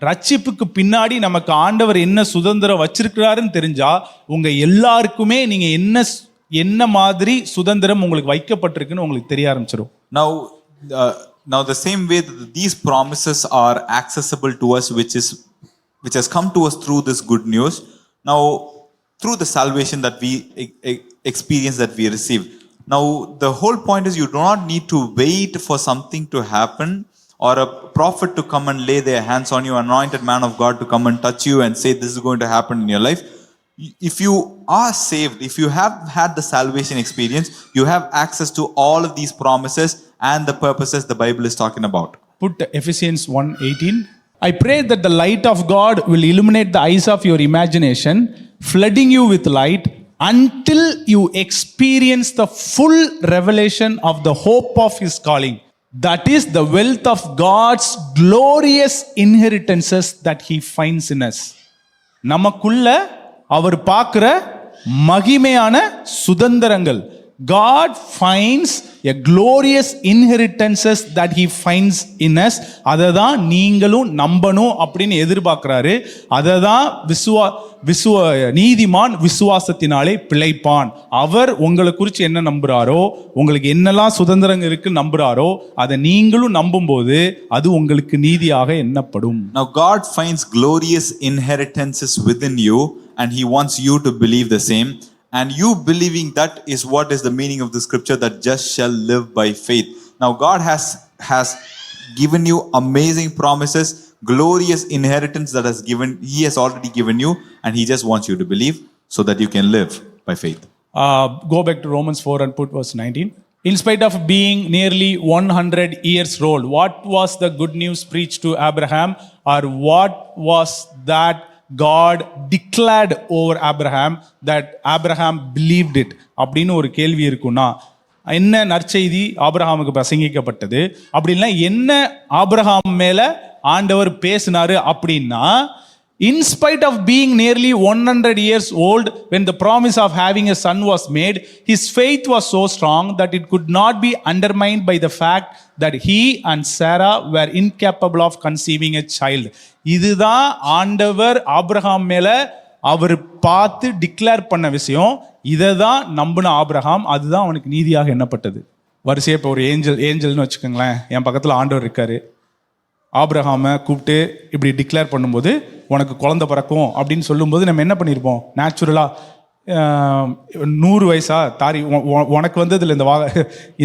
ரட்சிப்புக்கு பின்னாடி நமக்கு ஆண்டவர் என்ன சுதந்திரம் வச்சிருக்கிறாருன்னு தெரிஞ்சா உங்க எல்லாருக்குமே நீங்க என்ன மாதிரி சுதந்திரம் உங்களுக்கு வைக்கப்பட்டிருக்குன்னு உங்களுக்கு தெரிய ஆரம்பிச்சிடும். Now the same way that these promises are accessible to us, which has come to us through this good news, now through the salvation that we experience, that we receive. Now the whole point is you do not need to wait for something to happen or a prophet to come and lay their hands on you, anointed man of God to come and touch you and say this is going to happen in your life. If you are saved, if you have had the salvation experience, you have access to all of these promises and the purposes the Bible is talking about. Put Ephesians 1:18. I pray that the light of God will illuminate the eyes of your imagination, flooding you with light until you experience the full revelation of the hope of his calling. That is the wealth of God's glorious inheritances that he finds in us. நமக்குள்ள அவர் பார்க்கிற மகிமையான சுதந்திரங்கள். God finds a glorious inheritances that he finds in us. அதை தான் நீங்களும் நம்பணும் அப்படின்னு எதிர்பார்க்கிறாரு. அதை தான் நீதிமான் விசுவாசத்தினாலே பிழைப்பான். அவர் உங்களை குறித்து என்ன நம்புறாரோ, உங்களுக்கு என்னெல்லாம் சுதந்திரம் இருக்கு நம்புறாரோ, அதை நீங்களும் நம்பும்போது அது உங்களுக்கு நீதியாக எண்ணப்படும். Now God finds glorious inheritances within you and he wants you to believe the same. And you believing that is what is the meaning of the scripture, that just shall live by faith. Now God has given you amazing promises, glorious inheritance that he has already given you, and he just wants you to believe so that you can live by faith. Go back to Romans 4 and put verse 19. In spite of being nearly 100 years old, what was the good news preached to Abraham, or what was that God declared over Abraham that Abraham believed it? அப்படின்னு ஒரு கேள்வி இருக்குன்னா, என்ன நற்செய்தி ஆபிரகாமுக்கு பிரசங்கிக்கப்பட்டது, அப்படின்னா என்ன ஆபிரகாம் மேல ஆண்டவர் பேசினாரு அப்படின்னா, in spite of being nearly 100 years old when the promise of having a son was made, his faith was so strong that it could not be undermined by the fact that he and Sarah were incapable of conceiving a child. இதுதான் ஆண்டவர் ஆபிரகாம் மேல அவர் பார்த்து டிக்ளேர் பண்ண விஷயம். இதை தான் நம்பின ஆபிரகாம், அதுதான் அவனுக்கு நீதியாக எண்ணப்பட்டது. வரிசையா இப்போ ஒரு ஏஞ்சல்னு வச்சுக்கோங்களேன், என் பக்கத்தில் ஆண்டவர் இருக்காரு. ஆபிரகாமை கூப்பிட்டு இப்படி டிக்ளேர் பண்ணும்போது உனக்கு குழந்தை பிறக்கும் அப்படின்னு சொல்லும்போது நம்ம என்ன பண்ணியிருப்போம், நேச்சுரலா 100 வயசா தாரி உனக்கு வந்து இதில்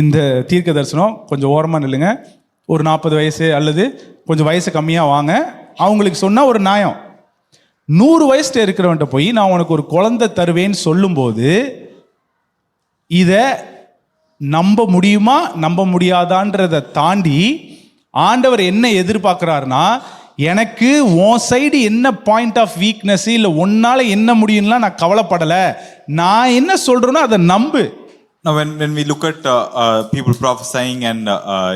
இந்த தீர்க்க தரிசனம் கொஞ்சம் ஓரமாக நில்லுங்க, ஒரு 40 வயசு அல்லது கொஞ்சம் வயசு கம்மியாக வாங்க, அவங்களுக்கு சொன்னால் ஒரு நியாயம். 100 வயசுல இருக்கிறவன்ட்ட போய் நான் உனக்கு ஒரு குழந்தை தருவேன்னு சொல்லும்போது இதை நம்ப முடியுமா நம்ப முடியாதான்றதை தாண்டி ஆண்டவர் என்ன எதிர்பார்க்கிறாருன்னா, எனக்கு உன் சைடு என்ன பாயிண்ட் ஆஃப் வீக்னஸ் இல்லை உன்னால என்ன முடியும்லாம் நான் கவலைப்படலை, நான் என்ன சொல்றேனோ அதை நம்பு. Now when we look at people prophesying and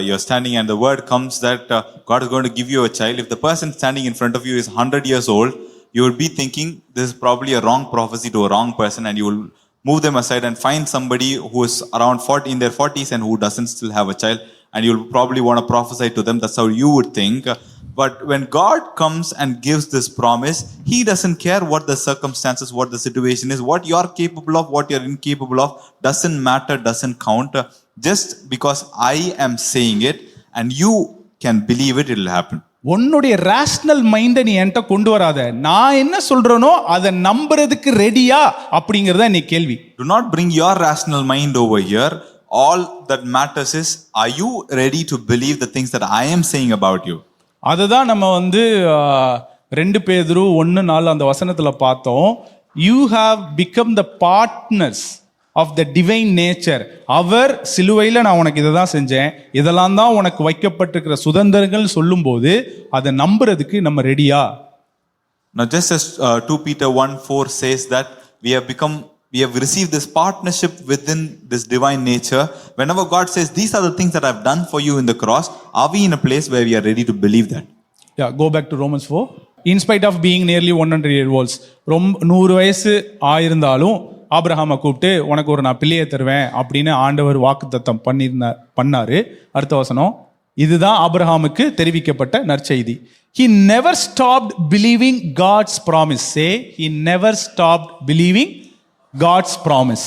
you're standing and the word comes that God is going to give you a child, if the person standing in front of you is 100 years old, you would be thinking this is probably a wrong prophecy to a wrong person, and you will move them aside and find somebody who is around 40 in their 40s and who doesn't still have a child, and you'll probably want to prophesy to them. That's how you would think. But when God comes and gives this promise, he doesn't care what the circumstances, what the situation is, what you're capable of, what you're incapable of, doesn't matter, doesn't count. Just because I am saying it and you can believe it, it'll happen. உன்னுடைய ரேஷனல் மைண்டை நீ என்கிட்ட கொண்டு வராத, நான் என்ன சொல்றேனோ அதை நம்புறதுக்கு ரெடியா அப்படிங்கறத நீ கேள்வி. Do not bring your rational mind over here. All that matters is, are you ready to believe the things that I am saying about you? அதுதான் நம்ம 2 பேதுரு 1:4 அந்த வசனத்துல பார்த்தோம். You have become the partners of the divine nature. அவர் சிலுவையில் நான் உனக்கு இதை தான் செஞ்சேன், இதெல்லாம் தான் உனக்கு வைக்கப்பட்டிருக்கிற சுதந்திரங்கள் சொல்லும்போது அதை நம்புறதுக்கு நம்ம ரெடியா? Now just as 2 Peter 1:4 says that we have become we have received this partnership within this divine nature. Whenever God says, these are the things that I've done for you in the cross, are we in a place where we are ready to believe that? Yeah, go back to Romans 4. In spite of being nearly 100 years old, 100 வயசு ஆயிருந்தாலும் ஆபிரகாமை கூப்பிட்டு உனக்கு ஒரு நான் பிள்ளையை தருவேன் அப்படின்னு ஆண்டவர் வாக்குத்தத்தம் பண்ணாரு. அடுத்த வசனம், இதுதான் ஆபிரகாமுக்கு தெரிவிக்கப்பட்ட நற்செய்தி. He never stopped believing God's promise. Say, he never stopped believing God's promise.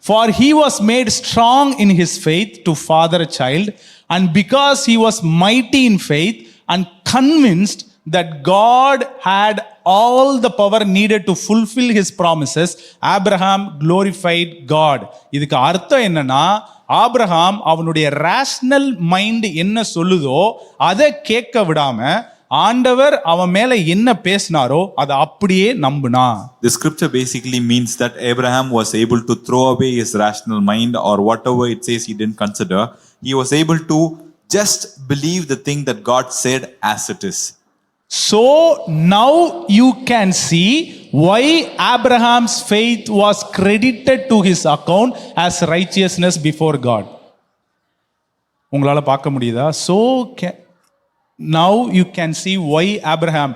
For he was made strong in his faith to father a child, and because he was mighty in faith and convinced that God had all the power needed to fulfill his promises, Abraham glorified God. இதுக்கு அர்த்தம் என்னன்னா, ஆபிரகாம் அவனுடைய ரேஷனல் மைண்ட் என்ன சொல்லுதோ அதை கேட்க விடாம ஆண்டவர் அவன் மேல என்ன பேசினாரோ அதை அப்படியே நம்பினா. The scripture basically means that Abraham was able to throw away his rational mind, or whatever it says he didn't consider. He was able to just believe the thing that God said as it is. So now you can see why Abraham's faith was credited to his account as righteousness before God. உங்களால பார்க்க முடியுதா? So now you can see why Abraham.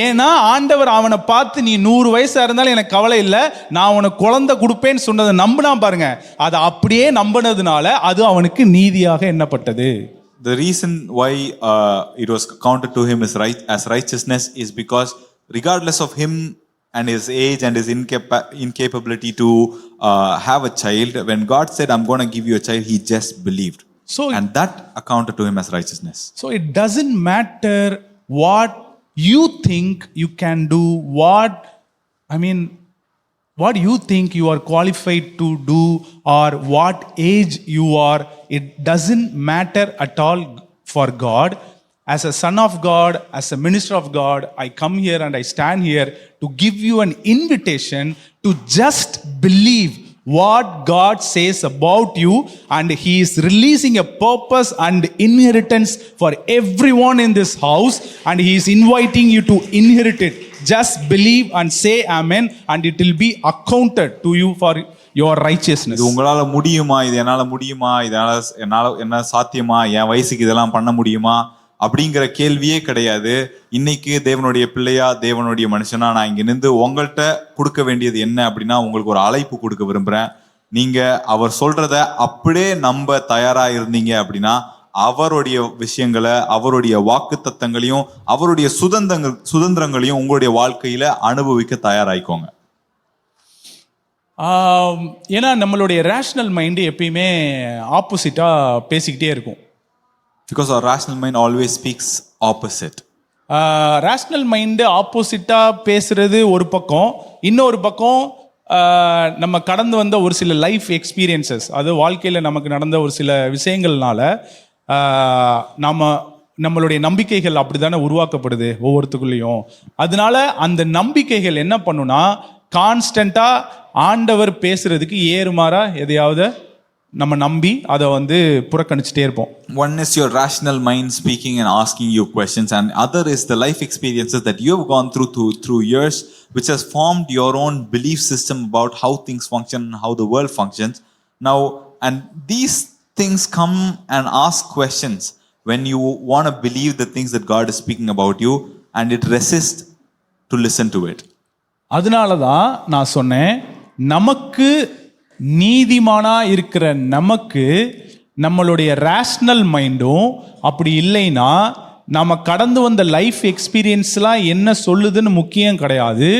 ஏன்னா ஆண்டவர் அவனை பார்த்து நீ 100 வயசா இருந்தாலும் எனக்கு கவலை இல்லை, நான் உனக்கு குழந்தை கொடுப்பேன்னு சொன்னதை நம்பினா பாருங்க, அதை அப்படியே நம்பினதுனால அது அவனுக்கு நீதியாக எண்ணப்பட்டது. The reason why it was counted to him as righteousness is because regardless of him and his age and his incapability to have a child, when God said, I'm going to give you a child, he just believed. And that accounted to him as righteousness. So it doesn't matter what you think you can do, what you think you are qualified to do, or what age you are. It doesn't matter at all for God. As a son of God, as a minister of God, I come here and I stand here to give you an invitation to just believe what God says about you, and he is releasing a purpose and inheritance for everyone in this house, and he is inviting you to inherit it. Just believe and say amen, and it will be accounted to you for your righteousness. இது உங்களால முடியுமா, இது என்னால முடியுமா, என்னால என்ன சாத்தியமா, என் வயசுக்கு இதெல்லாம் பண்ண முடியுமா அப்படிங்கிற கேள்வியே கிடையாது. இன்னைக்கு தேவனுடைய பிள்ளையா, தேவனுடைய மனுஷனா நான் இங்க நின்று உங்கள்கிட்ட கொடுக்க வேண்டியது என்ன அப்படின்னா, உங்களுக்கு ஒரு அழைப்பு கொடுக்க விரும்புறேன். நீங்க அவர் சொல்றத அப்படியே நம்ப தயாரா இருந்தீங்க அப்படின்னா, அவருடைய விஷயங்களை, அவருடைய வாக்கு தத்தங்களையும், அவருடைய சுதந்திரங்களையும் உங்களுடைய வாழ்க்கையில அனுபவிக்க தயாராயிக்கோங்க. ஏன்னா நம்மளுடைய ரேஷனல் மைண்டு எப்பயுமே ஆப்போசிட்டா பேசிக்கிட்டே இருக்கும். Because our rational mind always speaks opposite. Rational mind ஆப்போசிட்டா பேசுறது ஒரு பக்கம், இன்னொரு பக்கம் நம்ம கடந்து வந்த ஒரு சில லைஃப் எக்ஸ்பீரியன்சஸ், அது வாழ்க்கையில் நமக்கு நடந்த ஒரு சில விஷயங்கள்னால நம்மளுடைய நம்பிக்கைகள் அப்படித்தானே உருவாக்கப்படுது ஒவ்வொருத்துக்குள்ளேயும். அதனால அந்த நம்பிக்கைகள் என்ன பண்ணுனா, கான்ஸ்டண்டா ஆண்டவர் பேசுறதுக்கு ஏறுமாறா எதையாவது நம்ம நம்பி அதை புறக்கணிச்சுட்டே இருப்போம். One is your rational mind speaking and asking you questions, and other is the life experiences that you have gone through years, which has formed your own belief system about how things function and how the world functions. Now, and these things come and ask questions when you want to believe the things that God is speaking about you, and it resists to listen to it. அதனால தான் நான் சொன்னேன், நமக்கு நீதிமானா இருக்கிற நமக்கு நம்மளுடைய ரேஷனல் மைண்டும் அப்படி இல்லைன்னா, நம்ம கடந்து வந்த லைஃப் எக்ஸ்பீரியன்ஸ்லாம் என்ன சொல்லுதுன்னு முக்கியம் கிடையாது.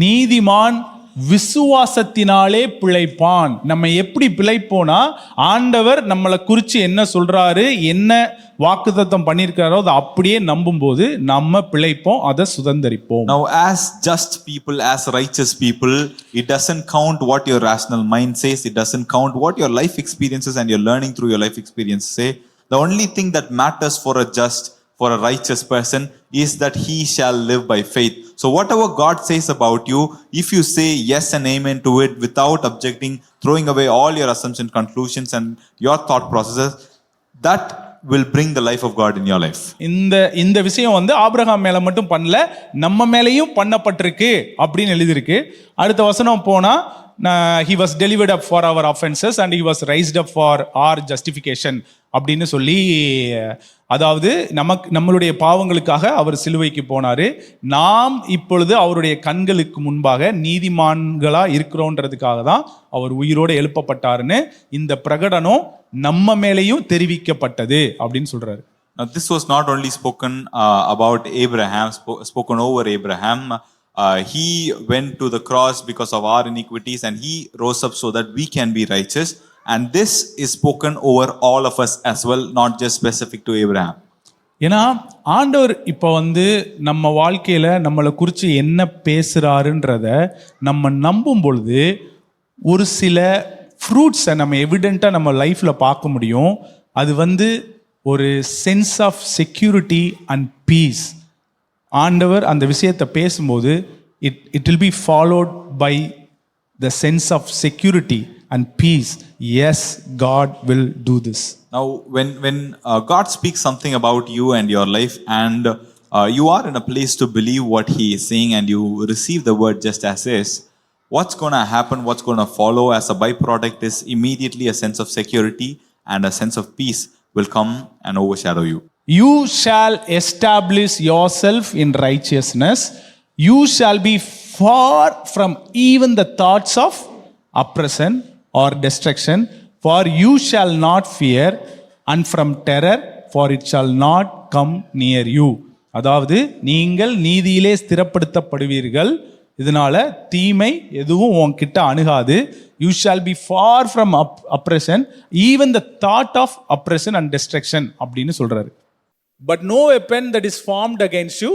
நீதிமான் விசுவாசத்தினாலே பிழைப்பான். நம்ம எப்படி பிழைப்போனா, ஆண்டவர் நம்மளை குறித்து என்ன சொல்றாரு, என்ன வாக்குத்தத்தம் பண்ணியிருக்காரோ அதை அப்படியே நம்பும்போது நம்ம பிழைப்போம், அதை சுதந்தரிப்போம். Now, as just people, as righteous people, it doesn't count what your rational mind says. It doesn't count what your life experiences and your learning through your life experience say. The only thing that matters for a just, for a righteous person, is that he shall live by faith. So whatever God says about you, if you say yes and amen to it without objecting, throwing away all your assumptions, conclusions and your thought processes, that will bring the life of God in your life. இந்த விஷயம் வந்து ஆபிரகாம் மேல மட்டும் பண்ணல, நம்ம மேலேயும் பண்ணப்பட்டிருக்கு அப்படின்னு எழுதியிருக்கு. அடுத்த வசனம் போனா he was delivered up for our offenses and he was raised up for our justification அப்படின்னு சொல்லி, அதாவது நம்மளுடைய பாவங்களுக்காக அவர் சிலுவைக்கு போனாரு, நாம் இப்பொழுது அவருடைய கண்களுக்கு முன்பாக நீதிமான்களா இருக்கிறோன்றதுக்காக தான் அவர் உயிரோடு எழுப்பப்பட்டாருன்னு இந்த பிரகடனம் நம்ம மேலேயும் தெரிவிக்கப்பட்டது அப்படின்னு சொல்றாரு. Now this was not only spoken about Abraham, spoken over Abraham. He went to the cross because of our iniquities and he rose up so that we can be righteous, and this is spoken over all of us as well, not just specific to Abraham. ஏன்னா ஆண்டவர் இப்போ வந்து நம்ம வாழ்க்கையில நம்மளை குறித்து என்ன பேசுறாருன்றத நம்ம நம்பும் பொழுது ஒரு சில ஃப்ரூட்ஸை நம்ம எவிடென்ட்டாக நம்ம லைஃப்ல பார்க்க முடியும். அது வந்து ஒரு sense of security and peace. ஆண்டவர் அந்த விஷயத்தை பேசும்போது it will be followed by the sense of security and peace. Yes, God will do this. Now when God speaks something about you and your life, and you are in a place to believe what he is saying and you receive the word just as is, what's going to happen, what's going to follow as a byproduct is immediately a sense of security and a sense of peace will come and overshadow you. You shall establish yourself in righteousness. You shall be far from even the thoughts of oppression or destruction, for you shall not fear, and from terror, for it shall not come near you. அதாவது நீங்கள் நீதியிலே ஸ்திரப்படுத்தப்படுவீர்கள், இதனால தீமை எதுவும் உன்கிட்ட அணுகாது. You shall be far from oppression, even the thought of oppression and destruction அப்படின்னு சொல்றாரு. But no weapon that is formed against you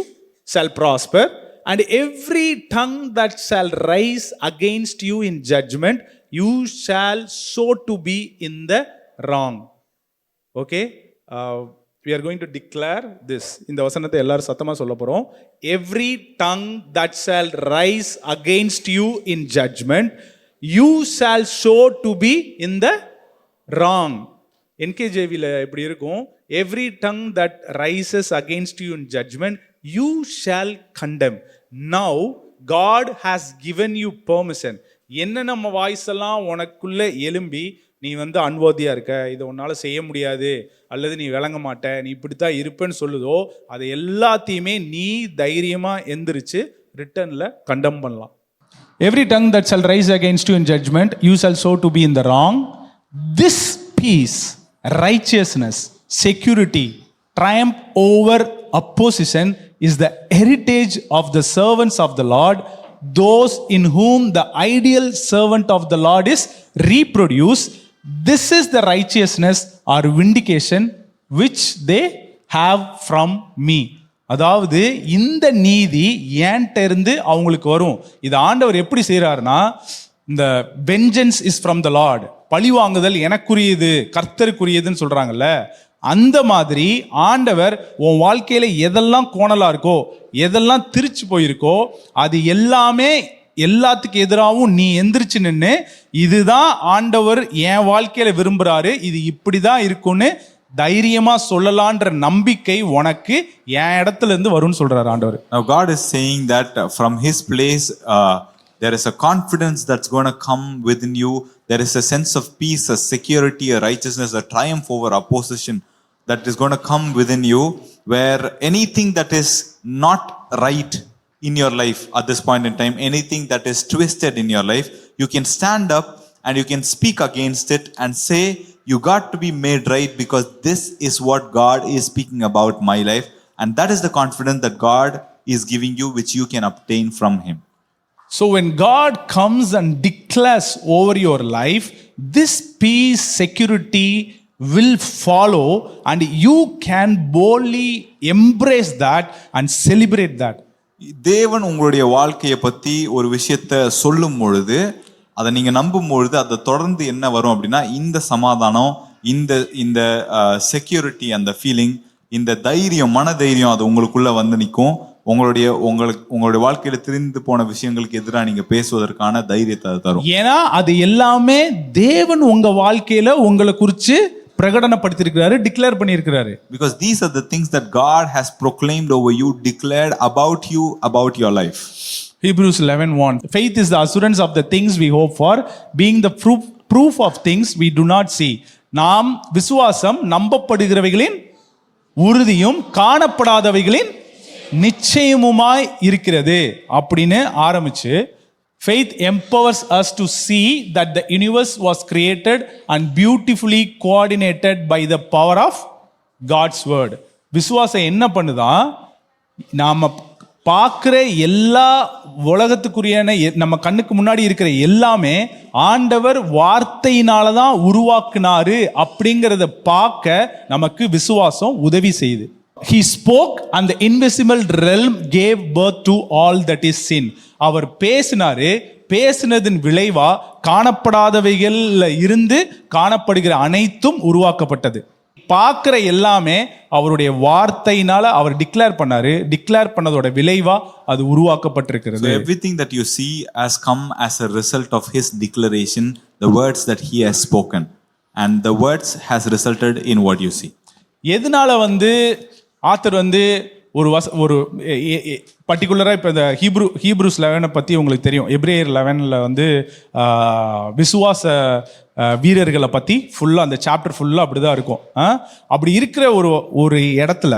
shall prosper, and every tongue that shall rise against you in judgment you shall show to be in the wrong. Okay, we are going to declare this. இந்த வசனத்தை எல்லாரும் சத்தமா சொல்ல போறோம். Every tongue that shall rise against you in judgment you shall show to be in the wrong. NKJV-ல எப்படி இருக்கும்? Every tongue that rises against you in judgment you shall condemn. Now God has given you permission. என்ன நம்ம வாய்ஸ் எல்லாம் உனக்குள்ள எழும்பி நீ வந்து அன்வர்தியா இருக்க, இதை உன்னால செய்ய முடியாது, அல்லது நீ விளங்க மாட்ட, நீ இப்படித்தான் இருப்பேன்னு சொல்லுதோ, அதை எல்லாத்தையுமே நீ தைரியமா எந்திரிச்சு ரிட்டர்ன்ல கண்டம் பண்ணலாம். Every tongue that shall rise against you in judgment you shall show to be in the wrong. This peace, righteousness, security, triumph over opposition is the heritage of the servants of the Lord, those in whom the ideal servant of the Lord is reproduced. This is the righteousness or vindication which they have from me. அதாவது இந்த நீதி ஏன்ட்ட இருந்து அவங்களுக்கு வரும். இது ஆண்டவர் எப்படி செய்யறாருன்னா, இந்த vengeance is from the Lord, பழி வாங்குதல் எனக்குரியது, கர்த்தருக்குரியதுன்னு சொல்றாங்கல்ல, அந்த மாதிரி ஆண்டவர் உன் வாழ்க்கையில எதெல்லாம் கோணலா இருக்கோ, எதெல்லாம் திரிச்சு போயிருக்கோ, அது எல்லாமே எல்லாத்துக்கு எதிராகவும் நீ எந்திரிச்சு நின்று இதுதான் ஆண்டவர் என் வாழ்க்கையில விரும்புறாரு, இது இப்படிதான் இருக்கும்னு தைரியமா சொல்லலான்ற நம்பிக்கை உனக்கு என் இடத்துல இருந்து வரும்னு சொல்றாரு ஆண்டவர். Now God is saying that from his place there is a confidence that's going to come within you. There is a sense of peace, a security, a righteousness, a triumph over opposition that is going to come within you, where anything that is not right in your life at this point in time, anything that is twisted in your life, you can stand up and you can speak against it and say, you got to be made right because this is what God is speaking about my life, and that is the confidence that God is giving you, which you can obtain from him. So when God comes and declares over your life, this peace, security will follow, and you can boldly embrace that and celebrate that. தேவன் உங்களுடைய வாழ்க்கையை பத்தி ஒரு விஷயத்தை சொல்லும் பொழுது, அதை நீங்க நம்பும் பொழுது, அதை தொடர்ந்து என்ன வரும் அப்படின்னா, இந்த சமாதானம், இந்த செக்யூரிட்டி, அந்த ஃபீலிங், இந்த தைரியம், மன தைரியம், அது உங்களுக்குள்ள வந்து நிற்கும். உங்களுடைய வாழ்க்கையில திரிந்து போன விஷயங்களுக்கு எதிராக நீங்க பேசுவதற்கான தைரியத்தை தரும். ஏன்னா அது எல்லாமே தேவன் உங்க வாழ்க்கையில உங்களை குறிச்சு பிரகடனப்படுத்தியிருக்கிறாரு, டிக்ளேர் பண்ணியிருக்கிறாரு. Because these are the things that God has proclaimed over you, declared about you, about your life. Hebrews 11:1. Faith is the assurance of the things we hope for, being the proof of things we do not see. நாம் விசுவாசம் நம்பப்படுகிறவைகளின் உறுதியும் காணப்படாதவைகளின் நிச்சயமுமாய் இருக்கிறது அப்படின்னு ஆரம்பிச்சு, faith empowers us to see that the universe was created and beautifully coordinated by the power of God's word. விசுவாசம் என்ன பண்ணுதான், நாம பார்க்குற எல்லா உலகத்துக்குரியான நம்ம கண்ணுக்கு முன்னாடி இருக்கிற எல்லாமே ஆண்டவர் வார்த்தையினால தான் உருவாக்குனாரு அப்படிங்கிறத பார்க்க நமக்கு விசுவாசம் உதவி செய்யுது. He spoke and the invisible realm gave birth to all that is seen. அவர் பேசினாரு, பேசினதின் விளைவா காணப்படாதவைகள்ல இருந்து காணப்படுகிற அனைத்தும் உருவாக்கப்பட்டது. பார்க்கிற எல்லாமே அவருடைய வார்த்தையினால அவர் டிக்ளேர் பண்ணாரு, டிக்ளேர் பண்ணதோட விளைவா அது உருவாக்கப்பட்டிருக்கிறது. So everything that you see has come as a result of his declaration, the words that he has spoken, and the words has resulted in what you see. எதனால ஆத்தர் ஒரு பர்டிகுலராக இப்போ இந்த ஹீப்ரூஸ் 11 பற்றி உங்களுக்கு தெரியும். எப்ரேயர் 11 விசுவாச வீரர்களை பற்றி ஃபுல்லாக அந்த சாப்டர் ஃபுல்லாக அப்படி தான் இருக்கும். அப்படி இருக்கிற ஒரு இடத்துல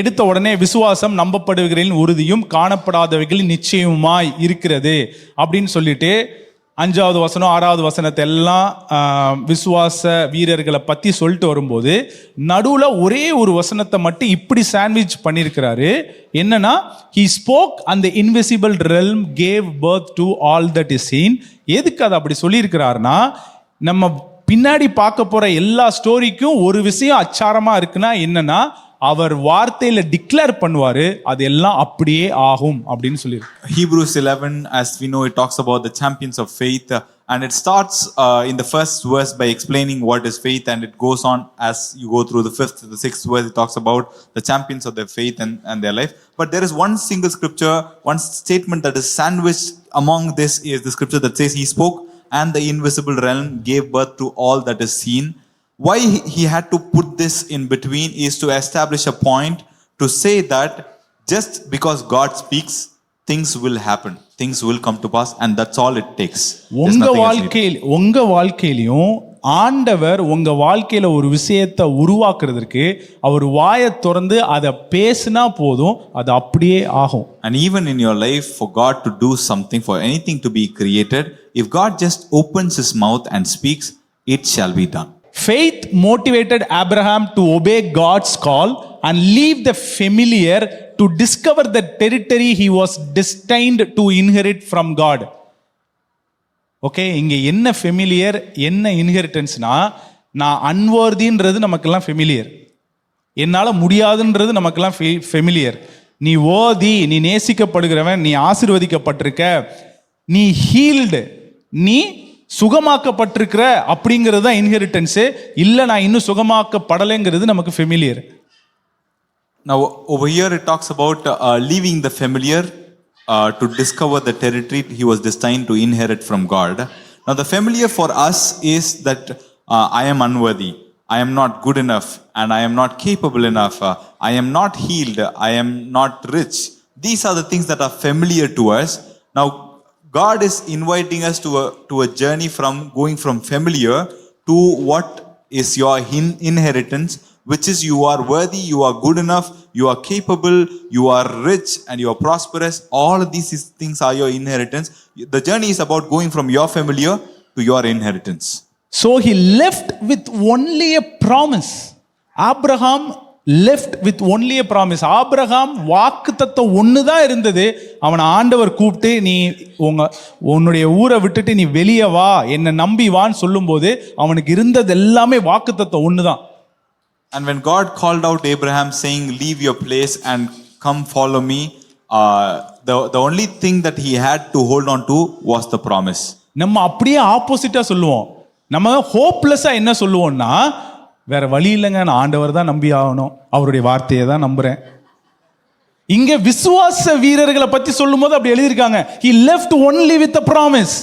எடுத்த உடனே விசுவாசம் நம்பப்படுகிறதின் உறுதியும் காணப்படாதவைகளின் நிச்சயமாய் இருக்கிறது அப்படின்னு சொல்லிட்டு 5வது வசனம் 6வது வசனத்தை எல்லாம் விசுவாச வீரர்களை பற்றி சொல்லிட்டு வரும்போது நடுவில் ஒரே ஒரு வசனத்தை மட்டும் இப்படி சாண்ட்விச் பண்ணியிருக்கிறாரு. என்னன்னா, he spoke and the invisible realm gave birth to all that is seen. எதுக்கு அதை அப்படி சொல்லியிருக்கிறாருன்னா, நம்ம பின்னாடி பார்க்க போற எல்லா ஸ்டோரிக்கும் ஒரு விஷயம் அச்சாரமா இருக்குன்னா என்னன்னா, அவர் வார்த்தையில டிக்ளேர் பண்ணுவாரு, அது எல்லாம் அப்படியே ஆகும் அப்படின்னு சொல்லியிருக்கு. Hebrews 11, as we know, it talks about the champions of faith, and it starts in the first verse by explaining what is faith, and it goes on as you go through the 5th to the 6th verse. It talks about the champions of their faith and their life. But there is one single scripture, one statement that is sandwiched among this is the scripture that says, he spoke and the invisible realm gave birth to all that is seen. Why he had to put this in between is to establish a point to say that just because God speaks, things will happen, things will come to pass, and that's all it takes. உங்க வாழ்க்கையிலும் ஆண்டவர் உங்க வாழ்க்கையில ஒரு விஷயத்தை உருவாக்குறதுக்கு அவர் வாயை திறந்து அதை பேசினா போதும், அது அப்படியே ஆகும். And even in your life, for God to do something, for anything to be created, if God just opens his mouth and speaks, it shall be done. Faith motivated Abraham to obey God's call and leave the familiar to discover the territory he was destined to inherit from God. Okay, இங்க என்ன ஃபெமிலியர் என்ன இன்ஹெரிட்டன்ஸ்னா, நான் அன்வர்தின்றது நமக்கெல்லாம் ஃபெமிலியர், என்னால் முடியாதுன்றது நமக்கெல்லாம் ஃபெமிலியர். நீ ஓதி, நீ நேசிக்கப்படுகிறவன், நீ ஆசீர்வதிக்கப்பட்டிருக்க, நீ ஹீல்டு, நீ சுகமாக்கப்பட்டிருக்கிற அப்படிங்கிறது தான் இன்ஹெரிட்டன்ஸ். இல்லை நான் இன்னும் சுகமாக்கப்படலைங்கிறது நமக்கு familiar. Now over here it talks about leaving the familiar to discover the territory he was destined to inherit from God. Now the familiar for us is that I am unworthy, I am not good enough, and I am not capable enough, I am not healed, I am not rich. These are the things that are familiar to us. Now God is inviting us to a journey from going from familiar to what is your inheritance, which is you are worthy, you are good enough, you are capable, you are rich, and you are prosperous. All of these things are your inheritance. The journey is about going from your familiar to your inheritance. So he left with only a promise. Abraham left with only a promise. Abraham வாக்குத்தத்தம் ஒண்ணுதான் இருந்தது. அவனை ஆண்டவர் கூப்பிட்டு, நீ உன்னுடைய ஊரை விட்டுட்டு நீ வெளியே வா, என்னை நம்பி வான்னு சொல்லும்போது அவனுக்கு இருந்தது எல்லாமே வாக்குத்தத்தம் ஒண்ணுதான். And when God called out Abraham saying, leave your place and come follow me, the only thing that he had to hold on to was the promise. நம்ம அப்படியே ஆப்போசிட்டா சொல்லுவோம். நம்ம ஹோப்லெஸ்ஸா என்ன சொல்லுவோம்னா, வேற வழி இல்லைங்க, நான் ஆண்டவர் தான் நம்பி ஆகணும், அவருடைய வார்த்தையை தான் நம்புறேன். இங்க விசுவாச வீரர்களை பத்தி சொல்லும் போது அப்படி எழுதியிருக்காங்க, he left only with a promise.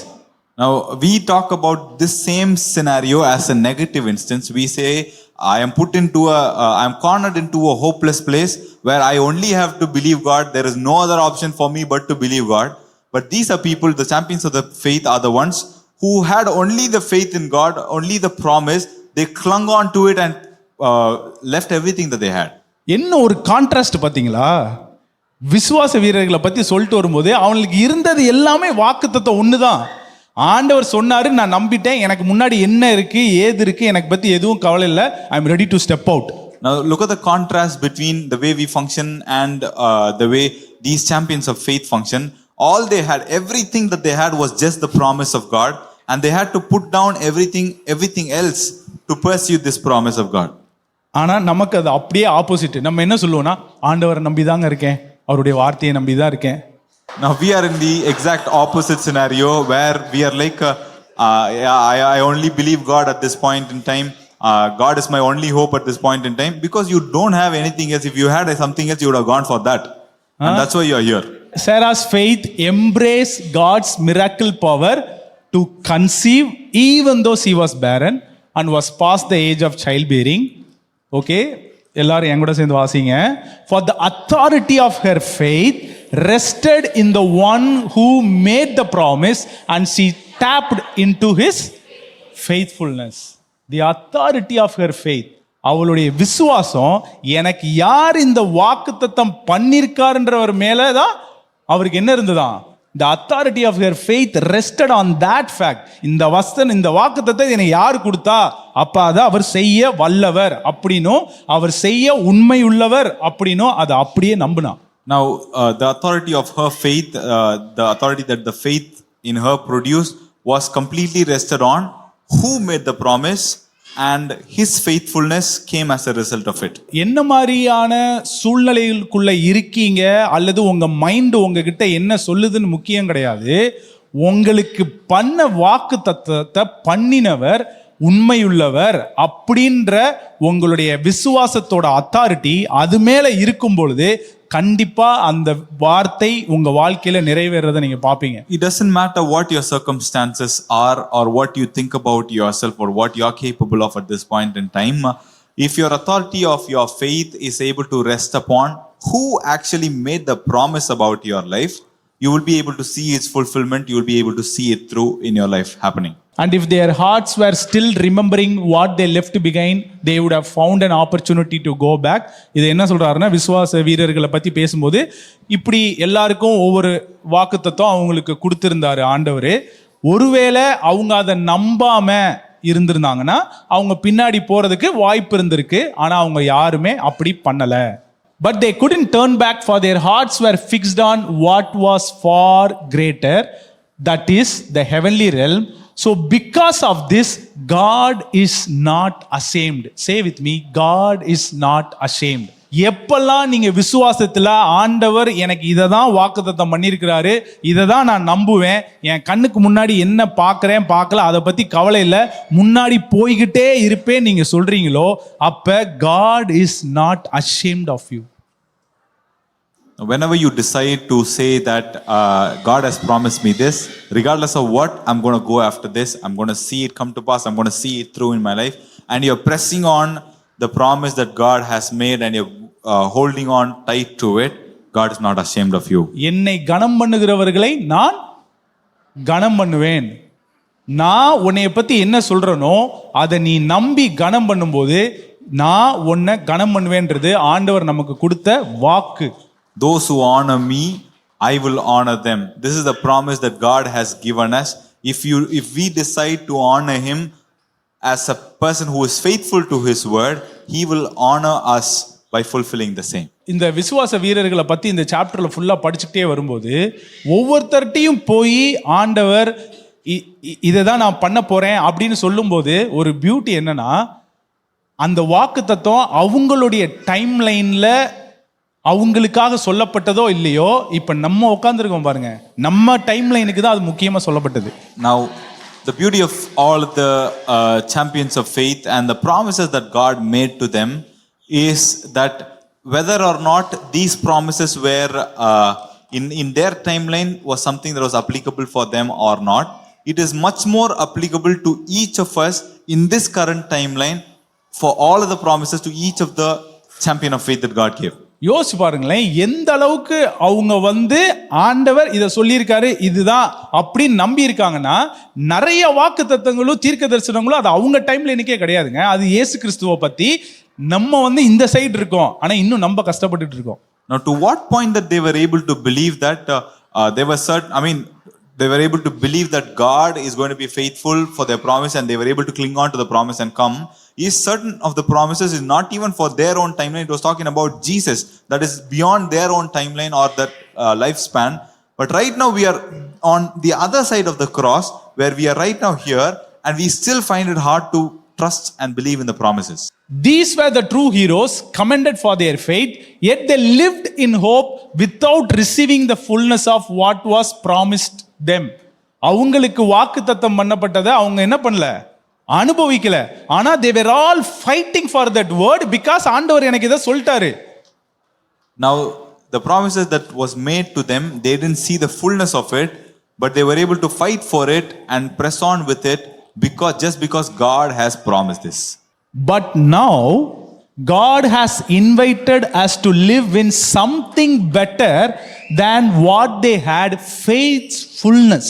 Now, we talk about this same scenario as a negative instance. We say, I am I am cornered into a hopeless place where I only have to believe God. There is no other option for me but to believe God. But these are people, the champions of the faith are the ones who had only the faith in God, only the promise. They clung on to it and left everything that they had. என்ன ஒரு கான்ட்ராஸ்ட் பாத்தீங்களா? விசுவாச வீரர்களை பத்தி சொல்லிட்டு வரும்போது அவங்களுக்கு இருந்தது எல்லாமே வாக்குத்தத்தம் ஒண்ணுதான். ஆண்டவர் சொன்னாரு, நான் நம்பிட்டேன், எனக்கு முன்னாடி என்ன இருக்கு ஏது இருக்கு எனக்கு பத்தி எதுவும் கவலை இல்லை, I am ready to step out. Now look at the contrast between the way we function and the way these champions of faith function. All they had, everything that they had was just the promise of God, and they had to put down everything else to pursue this promise of God. ஆனா நமக்கு அது அப்படியே ஆப்போசிட். நம்ம என்ன சொல்லுவோம்னா, ஆண்டவரை நம்பி தாங்க இருக்கேன், அவருடைய வார்த்தையை நம்பி தான் இருக்கேன். Now we are in the exact opposite scenario where we are like, I only believe God at this point in time. God is my only hope at this point in time, because you don't have anything else. If you had something else, you would have gone for that, and that's why you are here. Sarah's faith embraced God's miracle power to conceive even though she was barren and was past the age of childbearing. Okay, எல்லாரும் என் கூட சேர்ந்து வாசிங்க. For the authority of her faith rested in the one who made the promise, and she tapped into his faithfulness. The authority of her faith, அவளுடைய விசுவாசம், எனக்கு யார் இந்த வாக்குத்தத்தம் பண்ணிருக்காருன்றவர் மேலதான் அவருக்கு என்ன இருந்ததா? The authority of her faith rested on that fact. இந்த வாக்குத்தத்தத்தை எனக்கு யார் கொடுத்தா? அப்ப அதை அவர் செய்ய வல்லவர் அப்படின்னும், அவர் செய்ய உண்மை உள்ளவர் அப்படின்னும் அதை அப்படியே நம்பினா. Now the authority of her faith, the authority that the faith in her produced, was completely rested on who made the promise, and his faithfulness came as a result of it. என்ன மாதிரியான சூழ்நிலைக்குள்ள இருக்கீங்க அல்லது உங்க மைண்ட் உங்ககிட்ட என்ன சொல்லுதுன்னு முக்கியம் கிடையாது. உங்களுக்கு பண்ண வாக்குத்தத்தத்தை பண்ணினவர் உண்மையுள்ளவர் அப்படின்ற உங்களுடைய விசுவாசத்தோட அத்தாரிட்டி அது மேல இருக்கும் பொழுது கண்டிப்பா அந்த வார்த்தை உங்க வாழ்க்கையில நிறைவேறதை நீங்க பாப்பீங்க. It doesn't matter what your circumstances are or what you think about yourself or what you are capable of at this point in time. If your authority of your faith is able to rest upon who actually made the promise about your life, you will be able to see its fulfillment. You will be able to see it through in your life happening. And if their hearts were still remembering what they left behind, they would have found an opportunity to go back. இது என்ன சொல்றாருன்னா, விசுவாச வீரர்களை பத்தி பேசும்போது இப்படி எல்லாருக்கும் ஒவ்வொரு வாக்குத்தத்தம் அவங்களுக்கு கொடுத்திருந்தாரு ஆண்டவர். ஒருவேளை அவங்க அதை நம்பாம இருந்திருந்தாங்கன்னா அவங்க பின்னாடி போறதுக்கு வாய்ப்பு இருந்திருக்கு. ஆனா அவங்க யாருமே அப்படி பண்ணல. But they couldn't turn back, for their hearts were fixed on what was far greater, that is the heavenly realm. So because of this, God is not ashamed. Say with me, God is not ashamed. எப்பெல்லாம் நீங்க விசுவாசத்துல ஆண்டவர் எனக்கு இதை தான் வாக்குத்தத்தம் பண்ணியிருக்கிறாரு, இதை தான் நான் நம்புவேன், என் கண்ணுக்கு முன்னாடி என்ன பார்க்கறேன் பார்க்கல அதை பத்தி கவலை இல்லை, முன்னாடி போய்கிட்டே இருப்பேன் நீங்க சொல்றீங்களோ, அப்ப God is not ashamed of you. Whenever you decide to say that God has promised me this, regardless of what, I'm going to go after this, I'm going to see it come to pass, I'm going to see it through in my life, and you're pressing on the promise that God has made and you're holding on tight to it, God is not ashamed of you. என்னை கனம் பண்ணுகிறவர்களை நான் கனம் பண்ணுவேன். நான் உன்னை பத்தி என்ன சொல்றேனோ அதை நீ நம்பி கனம் பண்ணும்போது நான் உன்னை கனம் பண்ணுவேன்றது ஆண்டவர் நமக்கு கொடுத்த வாக்கு. Those who honor me, I will honor them. This is the promise that God has given us. If we decide to honor him as a person who is faithful to his word, he will honor us by fulfilling the same. இந்த விசுவாச வீரர்களை பத்தி இந்த சாப்டர்ல ஃபுல்லா படிச்சுட்டே வரும்போது ஒவ்வொருத்தர்ட்டையும் போய் ஆண்டவர் இதை தான் நான் பண்ண போறேன் அப்படின்னு சொல்லும்போது ஒரு பியூட்டி என்னன்னா, அந்த வாக்குத்தத்தம் அவங்களுடைய டைம் லைன்ல அவங்களுக்காக சொல்லப்பட்டதோ இல்லையோ, இப்ப நம்ம உட்கார்ந்துருக்கோம் பாருங்க, நம்ம டைம் லைனுக்கு தான் அது முக்கியமா சொல்லப்பட்டது. Now the beauty of all the champions of faith and the promises that God made to them is that whether or not these promises were in their timeline was something that was applicable for them or not, it is much more applicable to each of us in this current timeline for all of the promises to each of the champion of faith that God gave. யோசிச்சு பாருங்களேன், எந்த அளவுக்கு அவங்க வந்து ஆண்டவர் இதை சொல்லியிருக்காரு இதுதான் அப்படின்னு நம்பி இருக்காங்கன்னா, நிறைய வாக்கு தத்தங்களும் தீர்க்க தரிசனங்களும் அது அவங்க டைம்ல இன்னைக்கே கிடையாதுங்க. அது இயேசு கிறிஸ்துவை பத்தி நம்ம வந்து இந்த சைடு இருக்கோம், ஆனா இன்னும் நம்ம கஷ்டப்பட்டுட்டு இருக்கோம். Now to what point that they were able to believe that they were certain, they were able to believe that God is going to be faithful for their promise, and they were able to cling on to the promise and come, is certain of the promises is not even for their own timeline. It was talking about Jesus, that is beyond their own timeline or that lifespan. But right now we are on the other side of the cross, where we are right now here, and we still find it hard to trust and believe in the promises. These were the true heroes, commended for their faith, yet they lived in hope without receiving the fullness of what was promised them. அவங்களுக்கு வாக்குத்தத்தம் பண்ணப்பட்டதை அவங்க என்ன பண்ணல, அனுபவிக்கல. ஆனா they were all fighting for that word because ஆண்டவர் எனக்கு இதை சொல்லிட்டாரு. Now the promises that was made to them, they didn't see the fullness of it, but they were able to fight for it and press on with it because God has promised this. But now God has invited us to live in something better than what they had, faith's fullness.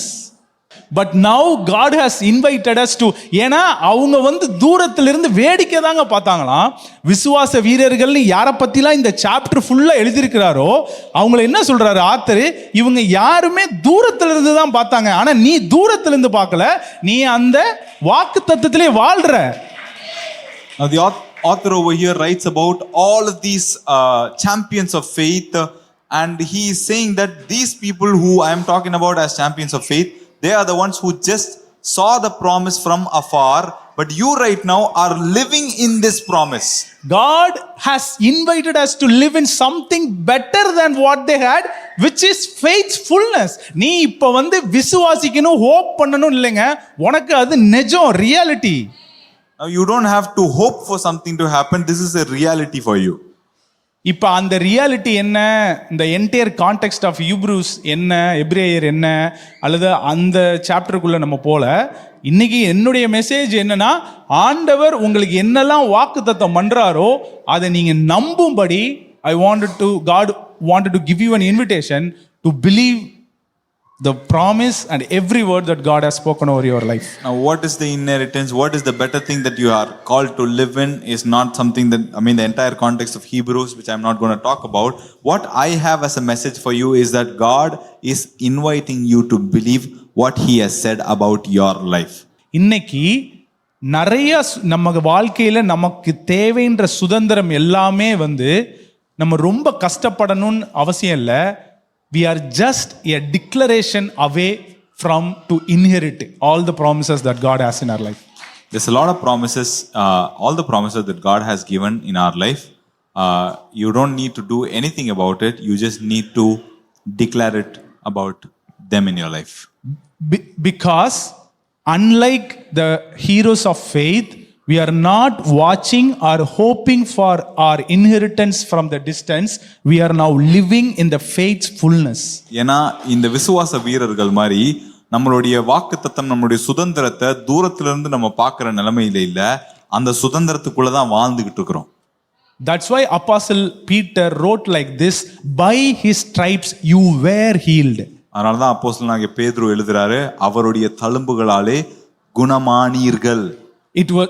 But now God has invited us to, ஏன்னா அவங்க வந்து தூரத்திலிருந்து வேடிக்கை தாங்க பார்த்தாங்களாம். விசுவாச வீரர்கள்னு யாரை பத்திலாம் இந்த சாப்டர் ஃபுல்லா எழுதியிருக்கிறாரோ அவங்களை என்ன சொல்றாரு ஆத்தர், இவங்க யாருமே தூரத்திலிருந்து தான் பார்த்தாங்க. ஆனா நீ தூரத்திலிருந்து பார்க்கல, நீ அந்த வாக்கு தத்தத்திலே வாழ்ற. Now the author over here writes about all of these champions of faith, and he is saying that these people who I am talking about as champions of faith, they are the ones who just saw the promise from afar, but you right now are living in this promise. God has invited us to live in something better than what they had, which is faith's fullness. நீ இப்ப வந்து விசுவாசிக்கணும், ஹோப் பண்ணணும் இல்லைங்க, உனக்கு அது நிஜம், reality. Now you don't have to hope for something to happen. This is a reality for you. இப்ப அந்த ரியாலிட்டி என்ன, இந்த என்டையர் கான்டெக்ஸ்ட் ஆஃப் ஹீப்ரூஸ் என்ன, எபிரேயர் என்ன, அல்லது அந்த சாப்டருக்குள்ள நம்ம போல, இன்னைக்கு என்னுடைய மெசேஜ் என்னன்னா, ஆண்டவர் உங்களுக்கு என்னெல்லாம் வாக்குத்தத்தம் பண்றாரோ அதை நீங்க நம்பும்படி God wanted to give you an invitation to believe the promise and every word that God has spoken over your life. Now what is the inheritance, what is the better thing that you are called to live in is not something that, the entire context of Hebrews, which I'm not going to talk about. What I have as a message for you is that God is inviting you to believe what he has said about your life. இன்னைக்கு நிறைய நம்ம வாழ்க்கையில நமக்கு தேவைன்ற சுதந்திரம் எல்லாமே வந்து நம்ம ரொம்ப கஷ்டப்படணும்னு அவசியம் இல்லை. We are just a declaration away from to inherit all the promises that God has in our life. There's a lot of promises, all the promises that God has given in our life. You don't need to do anything about it. You just need to declare it about them in your life. Because unlike the heroes of faith, we are not watching or hoping for our inheritance from the distance. We are now living in the faith's fullness. ஏன்னா இந்த விசுவாச வீரர்கள் மாதிரி நம்மளுடைய வாக்குத்தத்தம், நம்மளுடைய சுதந்திரத்தை தூரத்திலிருந்து நம்ம பார்க்கிற நிலைமையில இல்ல, அந்த சுதந்திரத்துக்குள்ள தான் வாழ்ந்துகிட்டு இருக்கிறோம். That's why Apostle Peter wrote like this, by his stripes you were healed. அதனாலதான் அப்போஸ்தலனாகிய பேதுரு எழுதுறாரு, அவருடைய தழும்புகளாலே குணமானீர்கள்.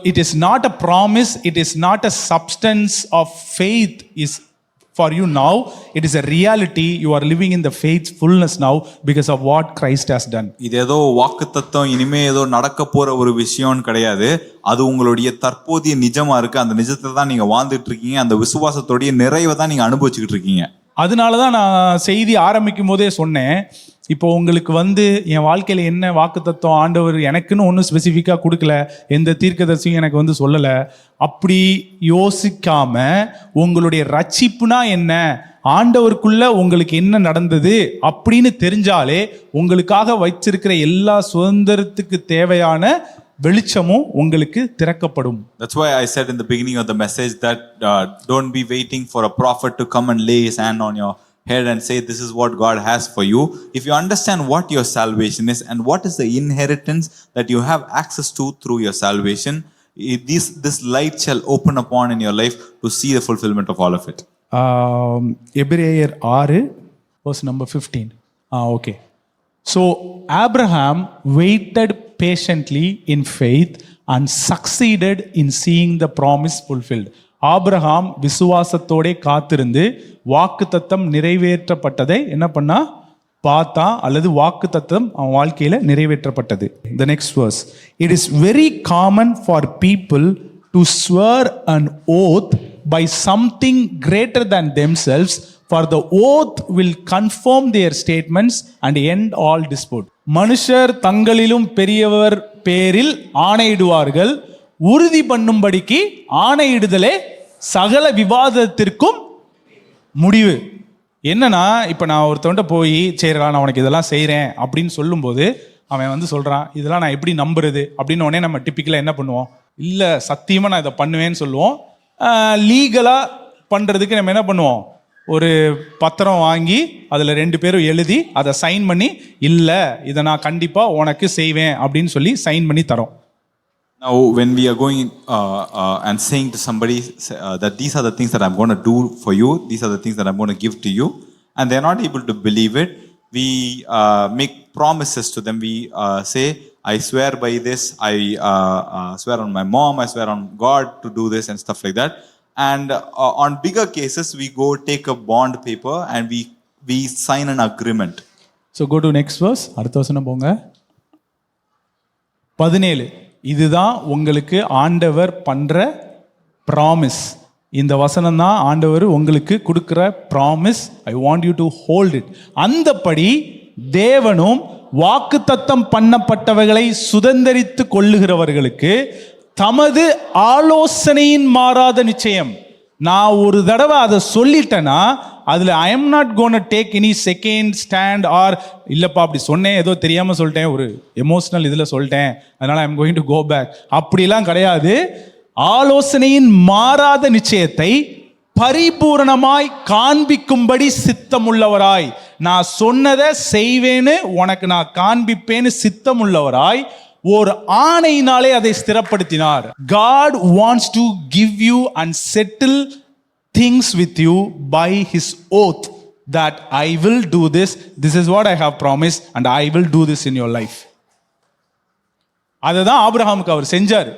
It is not a promise, it is not a substance of faith is for you now. It is a reality. You are living in the faith's fullness now because of what Christ has done. இது ஏதோ வாக்குத்தத்தம் இனிமே ஏதோ நடக்க போற ஒரு விஷயம்னு கிடையாது. அது உங்களுடைய தற்போதைய நிஜமா இருக்கு. அந்த நிஜத்தை தான் நீங்க வாழ்ந்துட்டு இருக்கீங்க. அந்த விசுவாசத்தோடைய நிறைவை தான் நீங்க அனுபவிச்சுக்கிட்டு இருக்கீங்க. அதனால தான் நான் செய்தி ஆரம்பிக்கும் போதே சொன்னேன், இப்போ உங்களுக்கு வந்து என் வாழ்க்கையில் என்ன வாக்குத்தத்தம் ஆண்டவர் எனக்குன்னு ஒன்றும் ஸ்பெசிஃபிக்காக கொடுக்கல, எந்த தீர்க்கதரிசியும் எனக்கு வந்து சொல்லலை. அப்படி யோசிக்காம உங்களுடைய ரட்சிப்புனா என்ன, ஆண்டவருக்குள்ள உங்களுக்கு என்ன நடந்தது அப்படின்னு தெரிஞ்சாலே உங்களுக்காக வச்சிருக்கிற எல்லா சுதந்திரத்துக்கு தேவையான வெளிச்சமும் உங்களுக்கு திறக்கப்படும். That's why I said in the beginning of the message that don't be waiting for a prophet to come and lay his hand on your head and say, this is what God has for you. If you understand what your salvation is and what is the inheritance that you have access to through your salvation, this light shall open upon in your life to see the fulfillment of all of it. எபிரேயர் 6 verse number 15. Okay. So Abraham waited patiently in faith and succeeded in seeing the promise fulfilled. Abraham விசுவாசத்தோட காத்திருந்து வாக்குத்தத்தம் நிறைவேற்றப்பட்டதை என்ன பண்ணா பார்த்தா, அல்லது வாக்குத்தத்தம் அவன் வாழ்க்கையில நிறைவேற்றப்பட்டது. The next verse. It is very common for people to swear an oath by something greater than themselves, for the oath will confirm their statements and end all dispute. மனுஷர் தங்களிலும் பெரியவர் பேரில் ஆணையிடுவார்கள், உறுதி பண்ணும்படிக்கு ஆணையிடுதலே சகல விவாதத்திற்கும் முடிவு. என்னன்னா, இப்போ நான் ஒருத்தவன்ட்ட போய் சரிடா நான் உனக்கு இதெல்லாம் செய்கிறேன் அப்படின்னு சொல்லும்போது அவன் வந்து சொல்கிறான், இதெல்லாம் நான் எப்படி நம்புறது அப்படின்னு உடனே நம்ம டிப்பிக்கலாக என்ன பண்ணுவோம், இல்லை சத்தியமாக நான் இதை பண்ணுவேன்னு சொல்லுவோம். லீகலாக பண்ணுறதுக்கு நம்ம என்ன பண்ணுவோம், ஒரு பத்திரம் வாங்கி அதில் 2 பேரும் எழுதி அதை சைன் பண்ணி, இல்லை இதை நான் கண்டிப்பாக உனக்கு செய்வேன் அப்படின்னு சொல்லி சைன் பண்ணி தரோம். Now, when we are going and saying to somebody that these are the things that I'm going to do for you, these are the things that I'm going to give to you, and they're not able to believe it, we make promises to them. We say, I swear by this, I swear on my mom, I swear on God to do this and stuff like that. And on bigger cases, we go take a bond paper and we sign an agreement. So go to next verse. அடுத்த வசனம் போங்க. 17. இதுதான் உங்களுக்கு ஆண்டவர் பண்ற ப்ராமிஸ். இந்த வசனம் தான் ஆண்டவர் உங்களுக்கு கொடுக்கிற promise. I want you to hold it. அந்தபடி தேவனும் வாக்குத்தத்தம் பண்ணப்பட்டவைகளை சுதந்தரித்து கொள்ளுகிறவர்களுக்கு தமது ஆலோசனையின் மாறாத நிச்சயம். நான் ஒரு தடவை அதை சொல்லிட்டேன்னா அதில் I am not gonna take any second stand or இல்லைப்பா அப்படி சொன்னேன், ஏதோ தெரியாமல் சொல்லிட்டேன், ஒரு எமோஷனல் இதில் சொல்லிட்டேன், அதனால் I am going to go back, அப்படிலாம் கிடையாது. ஆலோசனையின் மாறாத நிச்சயத்தை பரிபூரணமாய் காண்பிக்கும்படி சித்தமுள்ளவராய், நான் சொன்னதை செய்வேன்னு உனக்கு நான் காண்பிப்பேன்னு சித்தமுள்ளவராய் ஒரு ஆணையினாலே அதை ஸ்திரப்படுத்தினார். God wants to give you and settle things with you by his oath that I will do this, this is what I have promised and I will do this in your life. அதுதான் ஆபிரகாமுக்கு அவர் செஞ்சார்.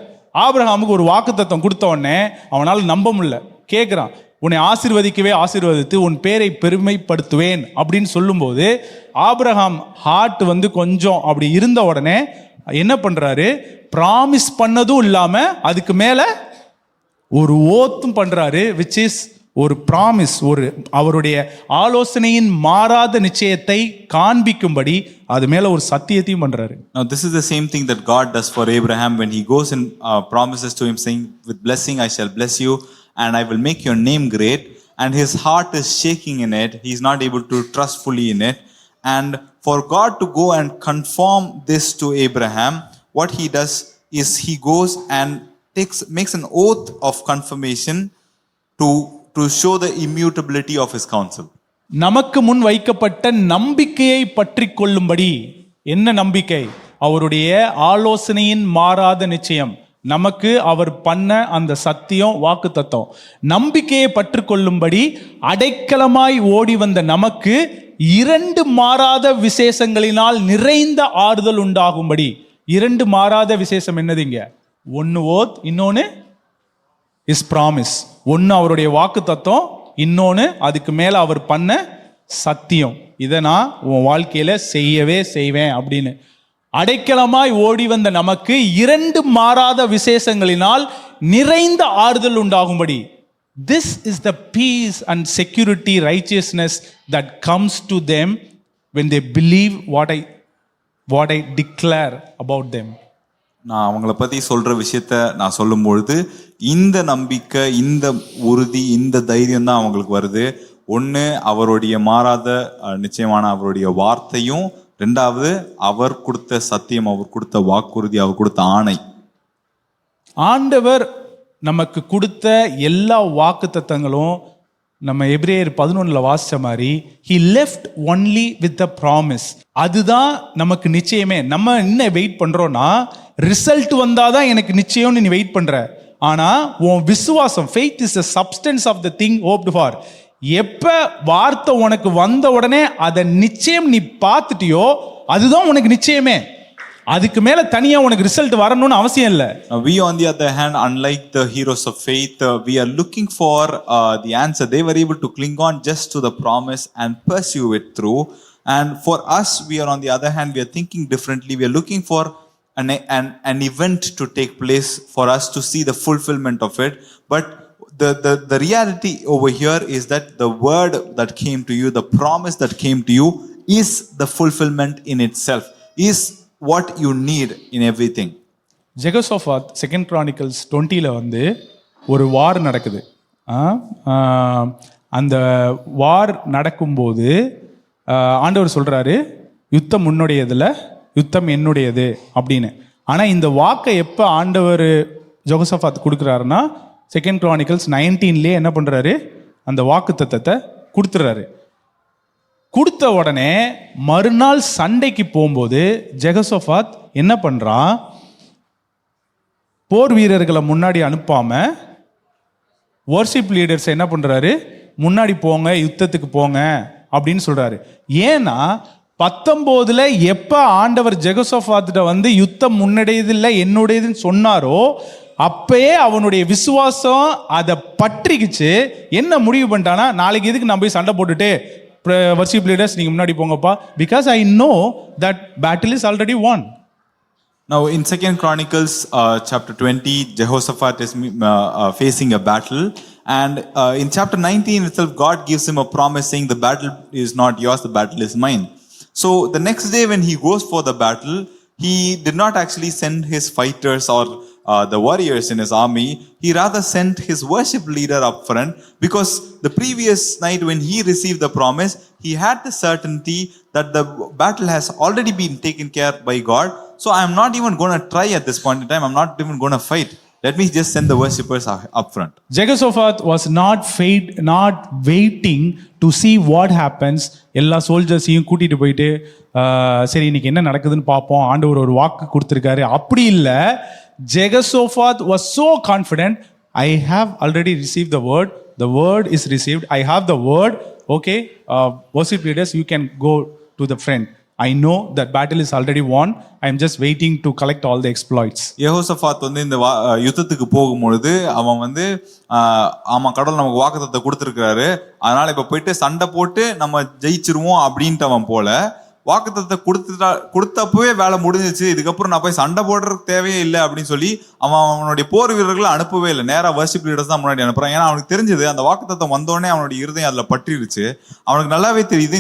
ஆபிரகாமுக்கு ஒரு வாக்குத்தத்தம் கொடுத்த உடனே அவனால் நம்ப முடியல. கேட்குறான், உன்னை ஆசீர்வதிக்கவே ஆசீர்வதித்து உன் பேரை பெருமைப்படுத்துவேன் அப்படின்னு சொல்லும்போது ஆபிரகாம் ஹார்ட் வந்து கொஞ்சம் அப்படி இருந்த உடனே என்ன பண்றாரு, ப்ராமிஸ் பண்ணதும் இல்லாம அதுக்கு மேல ஒரு ஓத்தும் பண்றாரு, which is ஒரு ப்ராமிஸ், ஒரு அவருடைய ஆலோசனையின் மாறாத நிச்சயத்தை காண்பிக்கும்படி அது மேல ஒரு சத்தியத்தையும் பண்றாரு. Now this is the same thing that God does for Abraham when he goes and promises to him saying, with blessing I shall bless you and I will make your name great, and his heart is shaking in it, he is not able to trust fully in it. And for God to go and conform this to Abraham, what he does is he goes and makes an oath of confirmation to show the immutability of his counsel. நமக்கு முன் வைக்கப்பட்ட நம்பிக்கையை பற்றி கொள்ளும்படி. என்ன நம்பிக்கை? அவருடைய ஆலோசனையின் மாறாத நிச்சயம். நமக்கு அவர் பண்ண அந்த சத்தியம், வாக்குத்தத்தம். நம்பிக்கையை பற்றி கொள்ளும்படி அடைக்கலமாய் ஓடி வந்த நமக்கு 2 மாறாத விசேஷங்களினால் நிறைந்த ஆறுதல் உண்டாகும்படி. 2 மாறாத விசேஷம் என்னதுங்க? ஒன்னு ஓத், இன்னொன்னு இஸ் ப்ராமிஸ். ஒன்னு அவருடைய வாக்குத்தத்தம், இன்னொன்னு அதுக்கு மேல அவர் பண்ண சத்தியம். இதை நான் உன் வாழ்க்கையில செய்யவே செய்வேன் அப்படின்னு. அடைக்கலமாய் ஓடி வந்த நமக்கு 2 மாறாத விசேஷங்களினால் நிறைந்த ஆறுதல் உண்டாகும்படி. This is the peace and security, righteousness that comes to them when they believe what I declare about them. நான் அவங்கள பத்தி சொல்ற விஷயத்த நான் சொல்லும் பொழுது இந்த நம்பிக்கை, இந்த உறுதி, இந்த தைரியம் தான் அவங்களுக்கு வருது. ஒன்று அவருடைய மாறாத நிச்சயமான அவருடைய வார்த்தையும், 2வது அவர் கொடுத்த சத்தியம், அவர் கொடுத்த வாக்குறுதி, அவர் கொடுத்த ஆணை. ஆண்டவர் நமக்கு கொடுத்த எல்லா வாக்குத்தத்தங்களும் நம்ம எபிரேயர் 11 வாசிச்ச மாதிரி he left only with the promise. அதுதான் நமக்கு நிச்சயமே. நம்ம என்ன வெயிட் பண்றோம்னா ரிசல்ட் வந்தாதான் எனக்கு நிச்சயம்னு நீ வெயிட் பண்ற. ஆனா உன் விசுவாசம் faith is the substance of the thing hoped for. எப்ப வார்த்தை உனக்கு வந்த உடனே அதை நிச்சயம் நீ பார்த்துட்டியோ அதுதான் உனக்கு நிச்சயமே. அதுக்கு மேல தனியா உனக்கு ரிசல்ட் வரணும்னு அவசியம் இல்ல. We on the other hand, unlike the heroes of faith, we are looking for the answer. They were able to cling on just to the promise and pursue it through. And for us, we are on the other hand, we are thinking differently. We are looking for an event to take place for us to see the fulfillment of it. But the reality over here is that the word that came to you, the promise that came to you, is the fulfillment in itself, is what you need in everything. ஜெகோசோபாத் 2 Chronicles 20 வந்து ஒரு வார் நடக்குது. அந்த வார் நடக்கும்போது ஆண்டவர் சொல்றாரு யுத்தம் உன்னுடையதுல யுத்தம் என்னுடையது அப்படின்னு. ஆனா இந்த வாக்கை எப்ப ஆண்டவர் ஜெகோசோபாத் கொடுக்குறாருன்னா 2 Chronicles 19 என்ன பண்றாரு, அந்த வாக்கு தத்தத்தை கொடுத்துறாரு. கொடுத்த உடனே மறுநாள் சண்டைக்கு போகும்போது ஜெகோசோபாத் என்ன பண்றான், போர் வீரர்களை முன்னாடி அனுப்பாம வர்ஷிப் லீடர்ஸ் என்ன பண்றாரு, முன்னாடி போங்க யுத்தத்துக்கு போங்க அப்படின்னு சொல்றாரு. ஏன்னா 19 எப்ப ஆண்டவர் ஜெகோசோபாத்திட்ட வந்து யுத்தம் முன்னுடையது இல்லை என்னுடையதுன்னு சொன்னாரோ அப்பயே அவனுடைய விசுவாசம் அதை பற்றிக்கிச்சு. என்ன முடிவு பண்ணிட்டானா, நாளைக்கு எதுக்கு நான் போய் சண்டை போட்டுட்டு வர்ஷிப் லீடர்ஸ் நீங்க முன்னாடி போங்கப்பா, because I know that battle is already won. Now in 2 Chronicles chapter 20, Jehoshaphat is facing a battle, and in chapter 19 itself God gives him a promise saying the battle is not yours, the battle is mine. So the next day when he goes for the battle, he did not actually send his fighters or the warriors in his army. He rather sent his worship leader up front, because the previous night when he received the promise, he had the certainty that the battle has already been taken care by God. So I am not even going to try at this point in time. I'm not even going to fight. Let me just send the worshippers up front. Jehoshaphat was not waiting to see what happens. எல்லா சோல்ஜர்ஸையும் கூட்டிட்டு போயிட்டு சரி இன்னைக்கு என்ன நடக்குதுன்னு பார்ப்போம், ஆண்டவர் ஒரு வாக்கு கொடுத்துருக்காரு அப்படி இல்லை. Jehoshaphat was so confident, I have already received the word. The word is received. I have the word. Okay, worship leaders, you can go to the front. I know that battle is already won. I am just waiting to collect all the exploits. யெகோசபாத் வந்து இந்த யுத்தத்துக்கு போகும்பொழுது அவன் வந்து ஆமா கடவுள் நமக்கு வாக்குத்தத்தத்தை கொடுத்துருக்காரு, அதனால இப்ப போயிட்டு சண்டை போட்டு நம்ம ஜெயிச்சிருவோம் அப்படின்ட்டு அவன் போல. வாக்குத்தத்தை கொடுத்தப்பவே வேலை முடிஞ்சிச்சு, இதுக்கப்புறம் நான் போய் சண்டை போடுறதுக்கு தேவையே இல்லை அப்படின்னு சொல்லி அவனுடைய போர் வீரர்களை அனுப்பவே இல்லை. நேரா வர்ஷிப் லீடர்ஸ் தான் முன்னாடி அனுப்புறான். ஏன்னா அவனுக்கு தெரிஞ்சது அந்த வாக்குத்தத்தம் வந்தோடனே அவனுடைய இருதயம் அதுல பற்றிருச்சு. அவனுக்கு நல்லாவே தெரியுது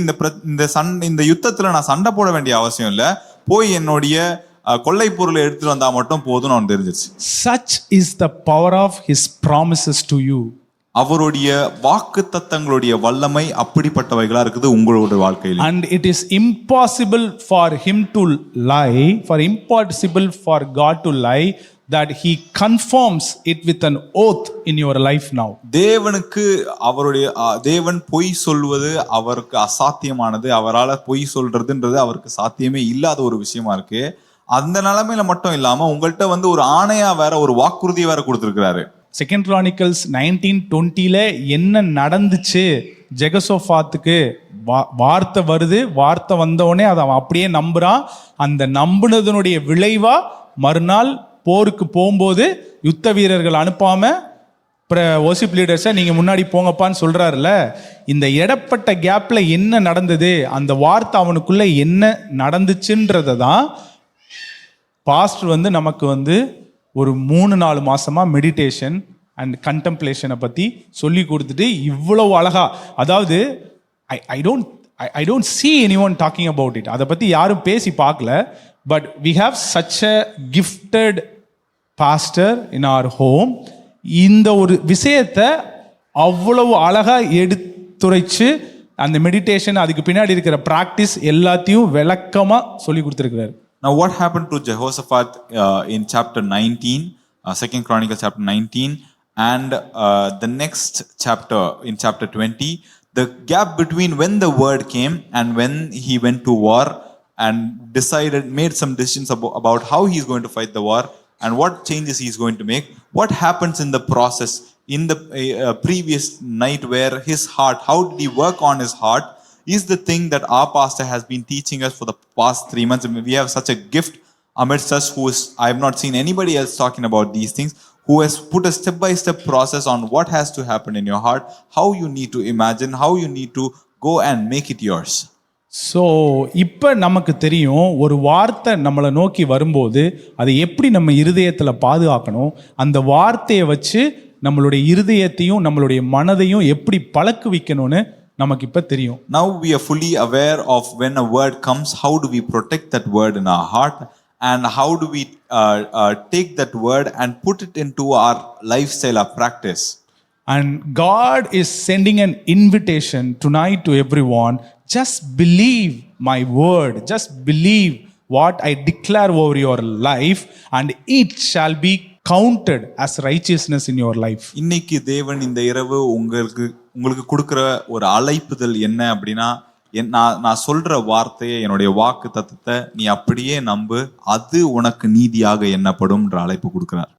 இந்த யுத்தத்துல நான் சண்டை போட வேண்டிய அவசியம் இல்லை, போய் என்னுடைய கொள்ளை பொருளை எடுத்துட்டு வந்தா மட்டும் போதும்னு அவனுக்கு தெரிஞ்சிச்சு. Such is the power of his promises to you. அவருடைய வாக்குத்தத்தங்களுடைய வல்லமை அப்படிப்பட்டவைகளா இருக்குது உங்களோட வாழ்க்கையில். And it is impossible for him to lie, impossible for God to lie, that he confirms it with an oath in your life now. தேவனுக்கு தேவன் பொய் சொல்வது அவருக்கு அசாத்தியமானது. அவரால் பொய் சொல்றதுன்றது அவருக்கு சாத்தியமே இல்லாத ஒரு விஷயமா இருக்கு. அந்த நிலைமையில மட்டும் இல்லாம உங்கள்கிட்ட வந்து ஒரு ஆணையா வேற ஒரு வாக்குறுதியை வேற கொடுத்திருக்கிறாரு. 2 Chronicles 19:20 என்ன நடந்துச்சு, ஜெகோசோபாத்துக்கு வார்த்தை வருது, வார்த்தை வந்தவொடனே அதை அவன் அப்படியே நம்புறான். அந்த நம்புனதனுடைய விளைவா மறுநாள் போருக்கு போகும்போது யுத்த வீரர்கள் அனுப்பாம வர்ஷிப் லீடர்ஸை நீங்க முன்னாடி போங்கப்பான்னு சொல்றாருல. இந்த இடப்பட்ட கேப்ல என்ன நடந்தது, அந்த வார்த்தை அவனுக்குள்ள என்ன நடந்துச்சுன்றதை தான் பாஸ்டர் வந்து நமக்கு வந்து ஒரு 3-4 மாசமா மெடிடேஷன் அண்ட் கண்டெம்ப்ளேஷனை பத்தி சொல்லி கொடுத்துட்டு இவ்வளவு அழகா, அதாவது I don't see anyone talking about it. அதை பத்தி யாரும் பேசி பார்க்கல. But we have such a gifted pastor in our home. இந்த ஒரு விஷயத்தை அவ்வளவு அழகா எடுத்துரைச்சு அந்த மெடிடேஷன் அதுக்கு பின்னாடி இருக்கிற பிராக்டிஸ் எல்லாத்தையும் விளக்கமா சொல்லி கொடுத்துருக்கிறாரு. Now what happened to Jehoshaphat in chapter 19, 2 Chronicles chapter 19? And the next chapter, in chapter 20, the gap between when the word came and when he went to war and made some decisions about how he's going to fight the war and what changes he's going to make. What happens in the process in the previous night, where his heart, how did he work on his heart, is the thing that our pastor has been teaching us for the past 3 months. We have such a gift amidst us I have not seen anybody else talking about these things, who has put a step-by-step process on what has to happen in your heart, how you need to imagine, how you need to go and make it yours. So இப்போ நமக்கு தெரியும், ஒரு வார்த்தை நம்மளை நோக்கி வரும்போது அதை எப்படி நம்ம இருதயத்தில் பாதுகாக்கணும், அந்த வார்த்தையை வச்சு நம்மளுடைய இருதயத்தையும் நம்மளுடைய மனதையும் எப்படி பழக்குவிக்கணும்னு நமக்கு இப்போ தெரியும். Now we are fully aware of when a word comes, how do we protect that word in our heart, and how do we take that word and put it into our lifestyle, our practice. And God is sending an invitation tonight to everyone. Just believe my word. Just believe what I declare over your life, and it shall be counted as righteousness in your life. இன்னைக்கு தேவன் இந்த இரவு உங்களுக்கு கொடுக்கிற ஒரு அழைப்புதல் என்ன அப்படின்னா, நான் சொல்ற வார்த்தையை, என்னுடைய வாக்கு தத்தத்தை நீ அப்படியே நம்பு, அது உனக்கு நீதியாக எண்ணப்படும்ன்ற அழைப்பு கொடுக்கிறார்.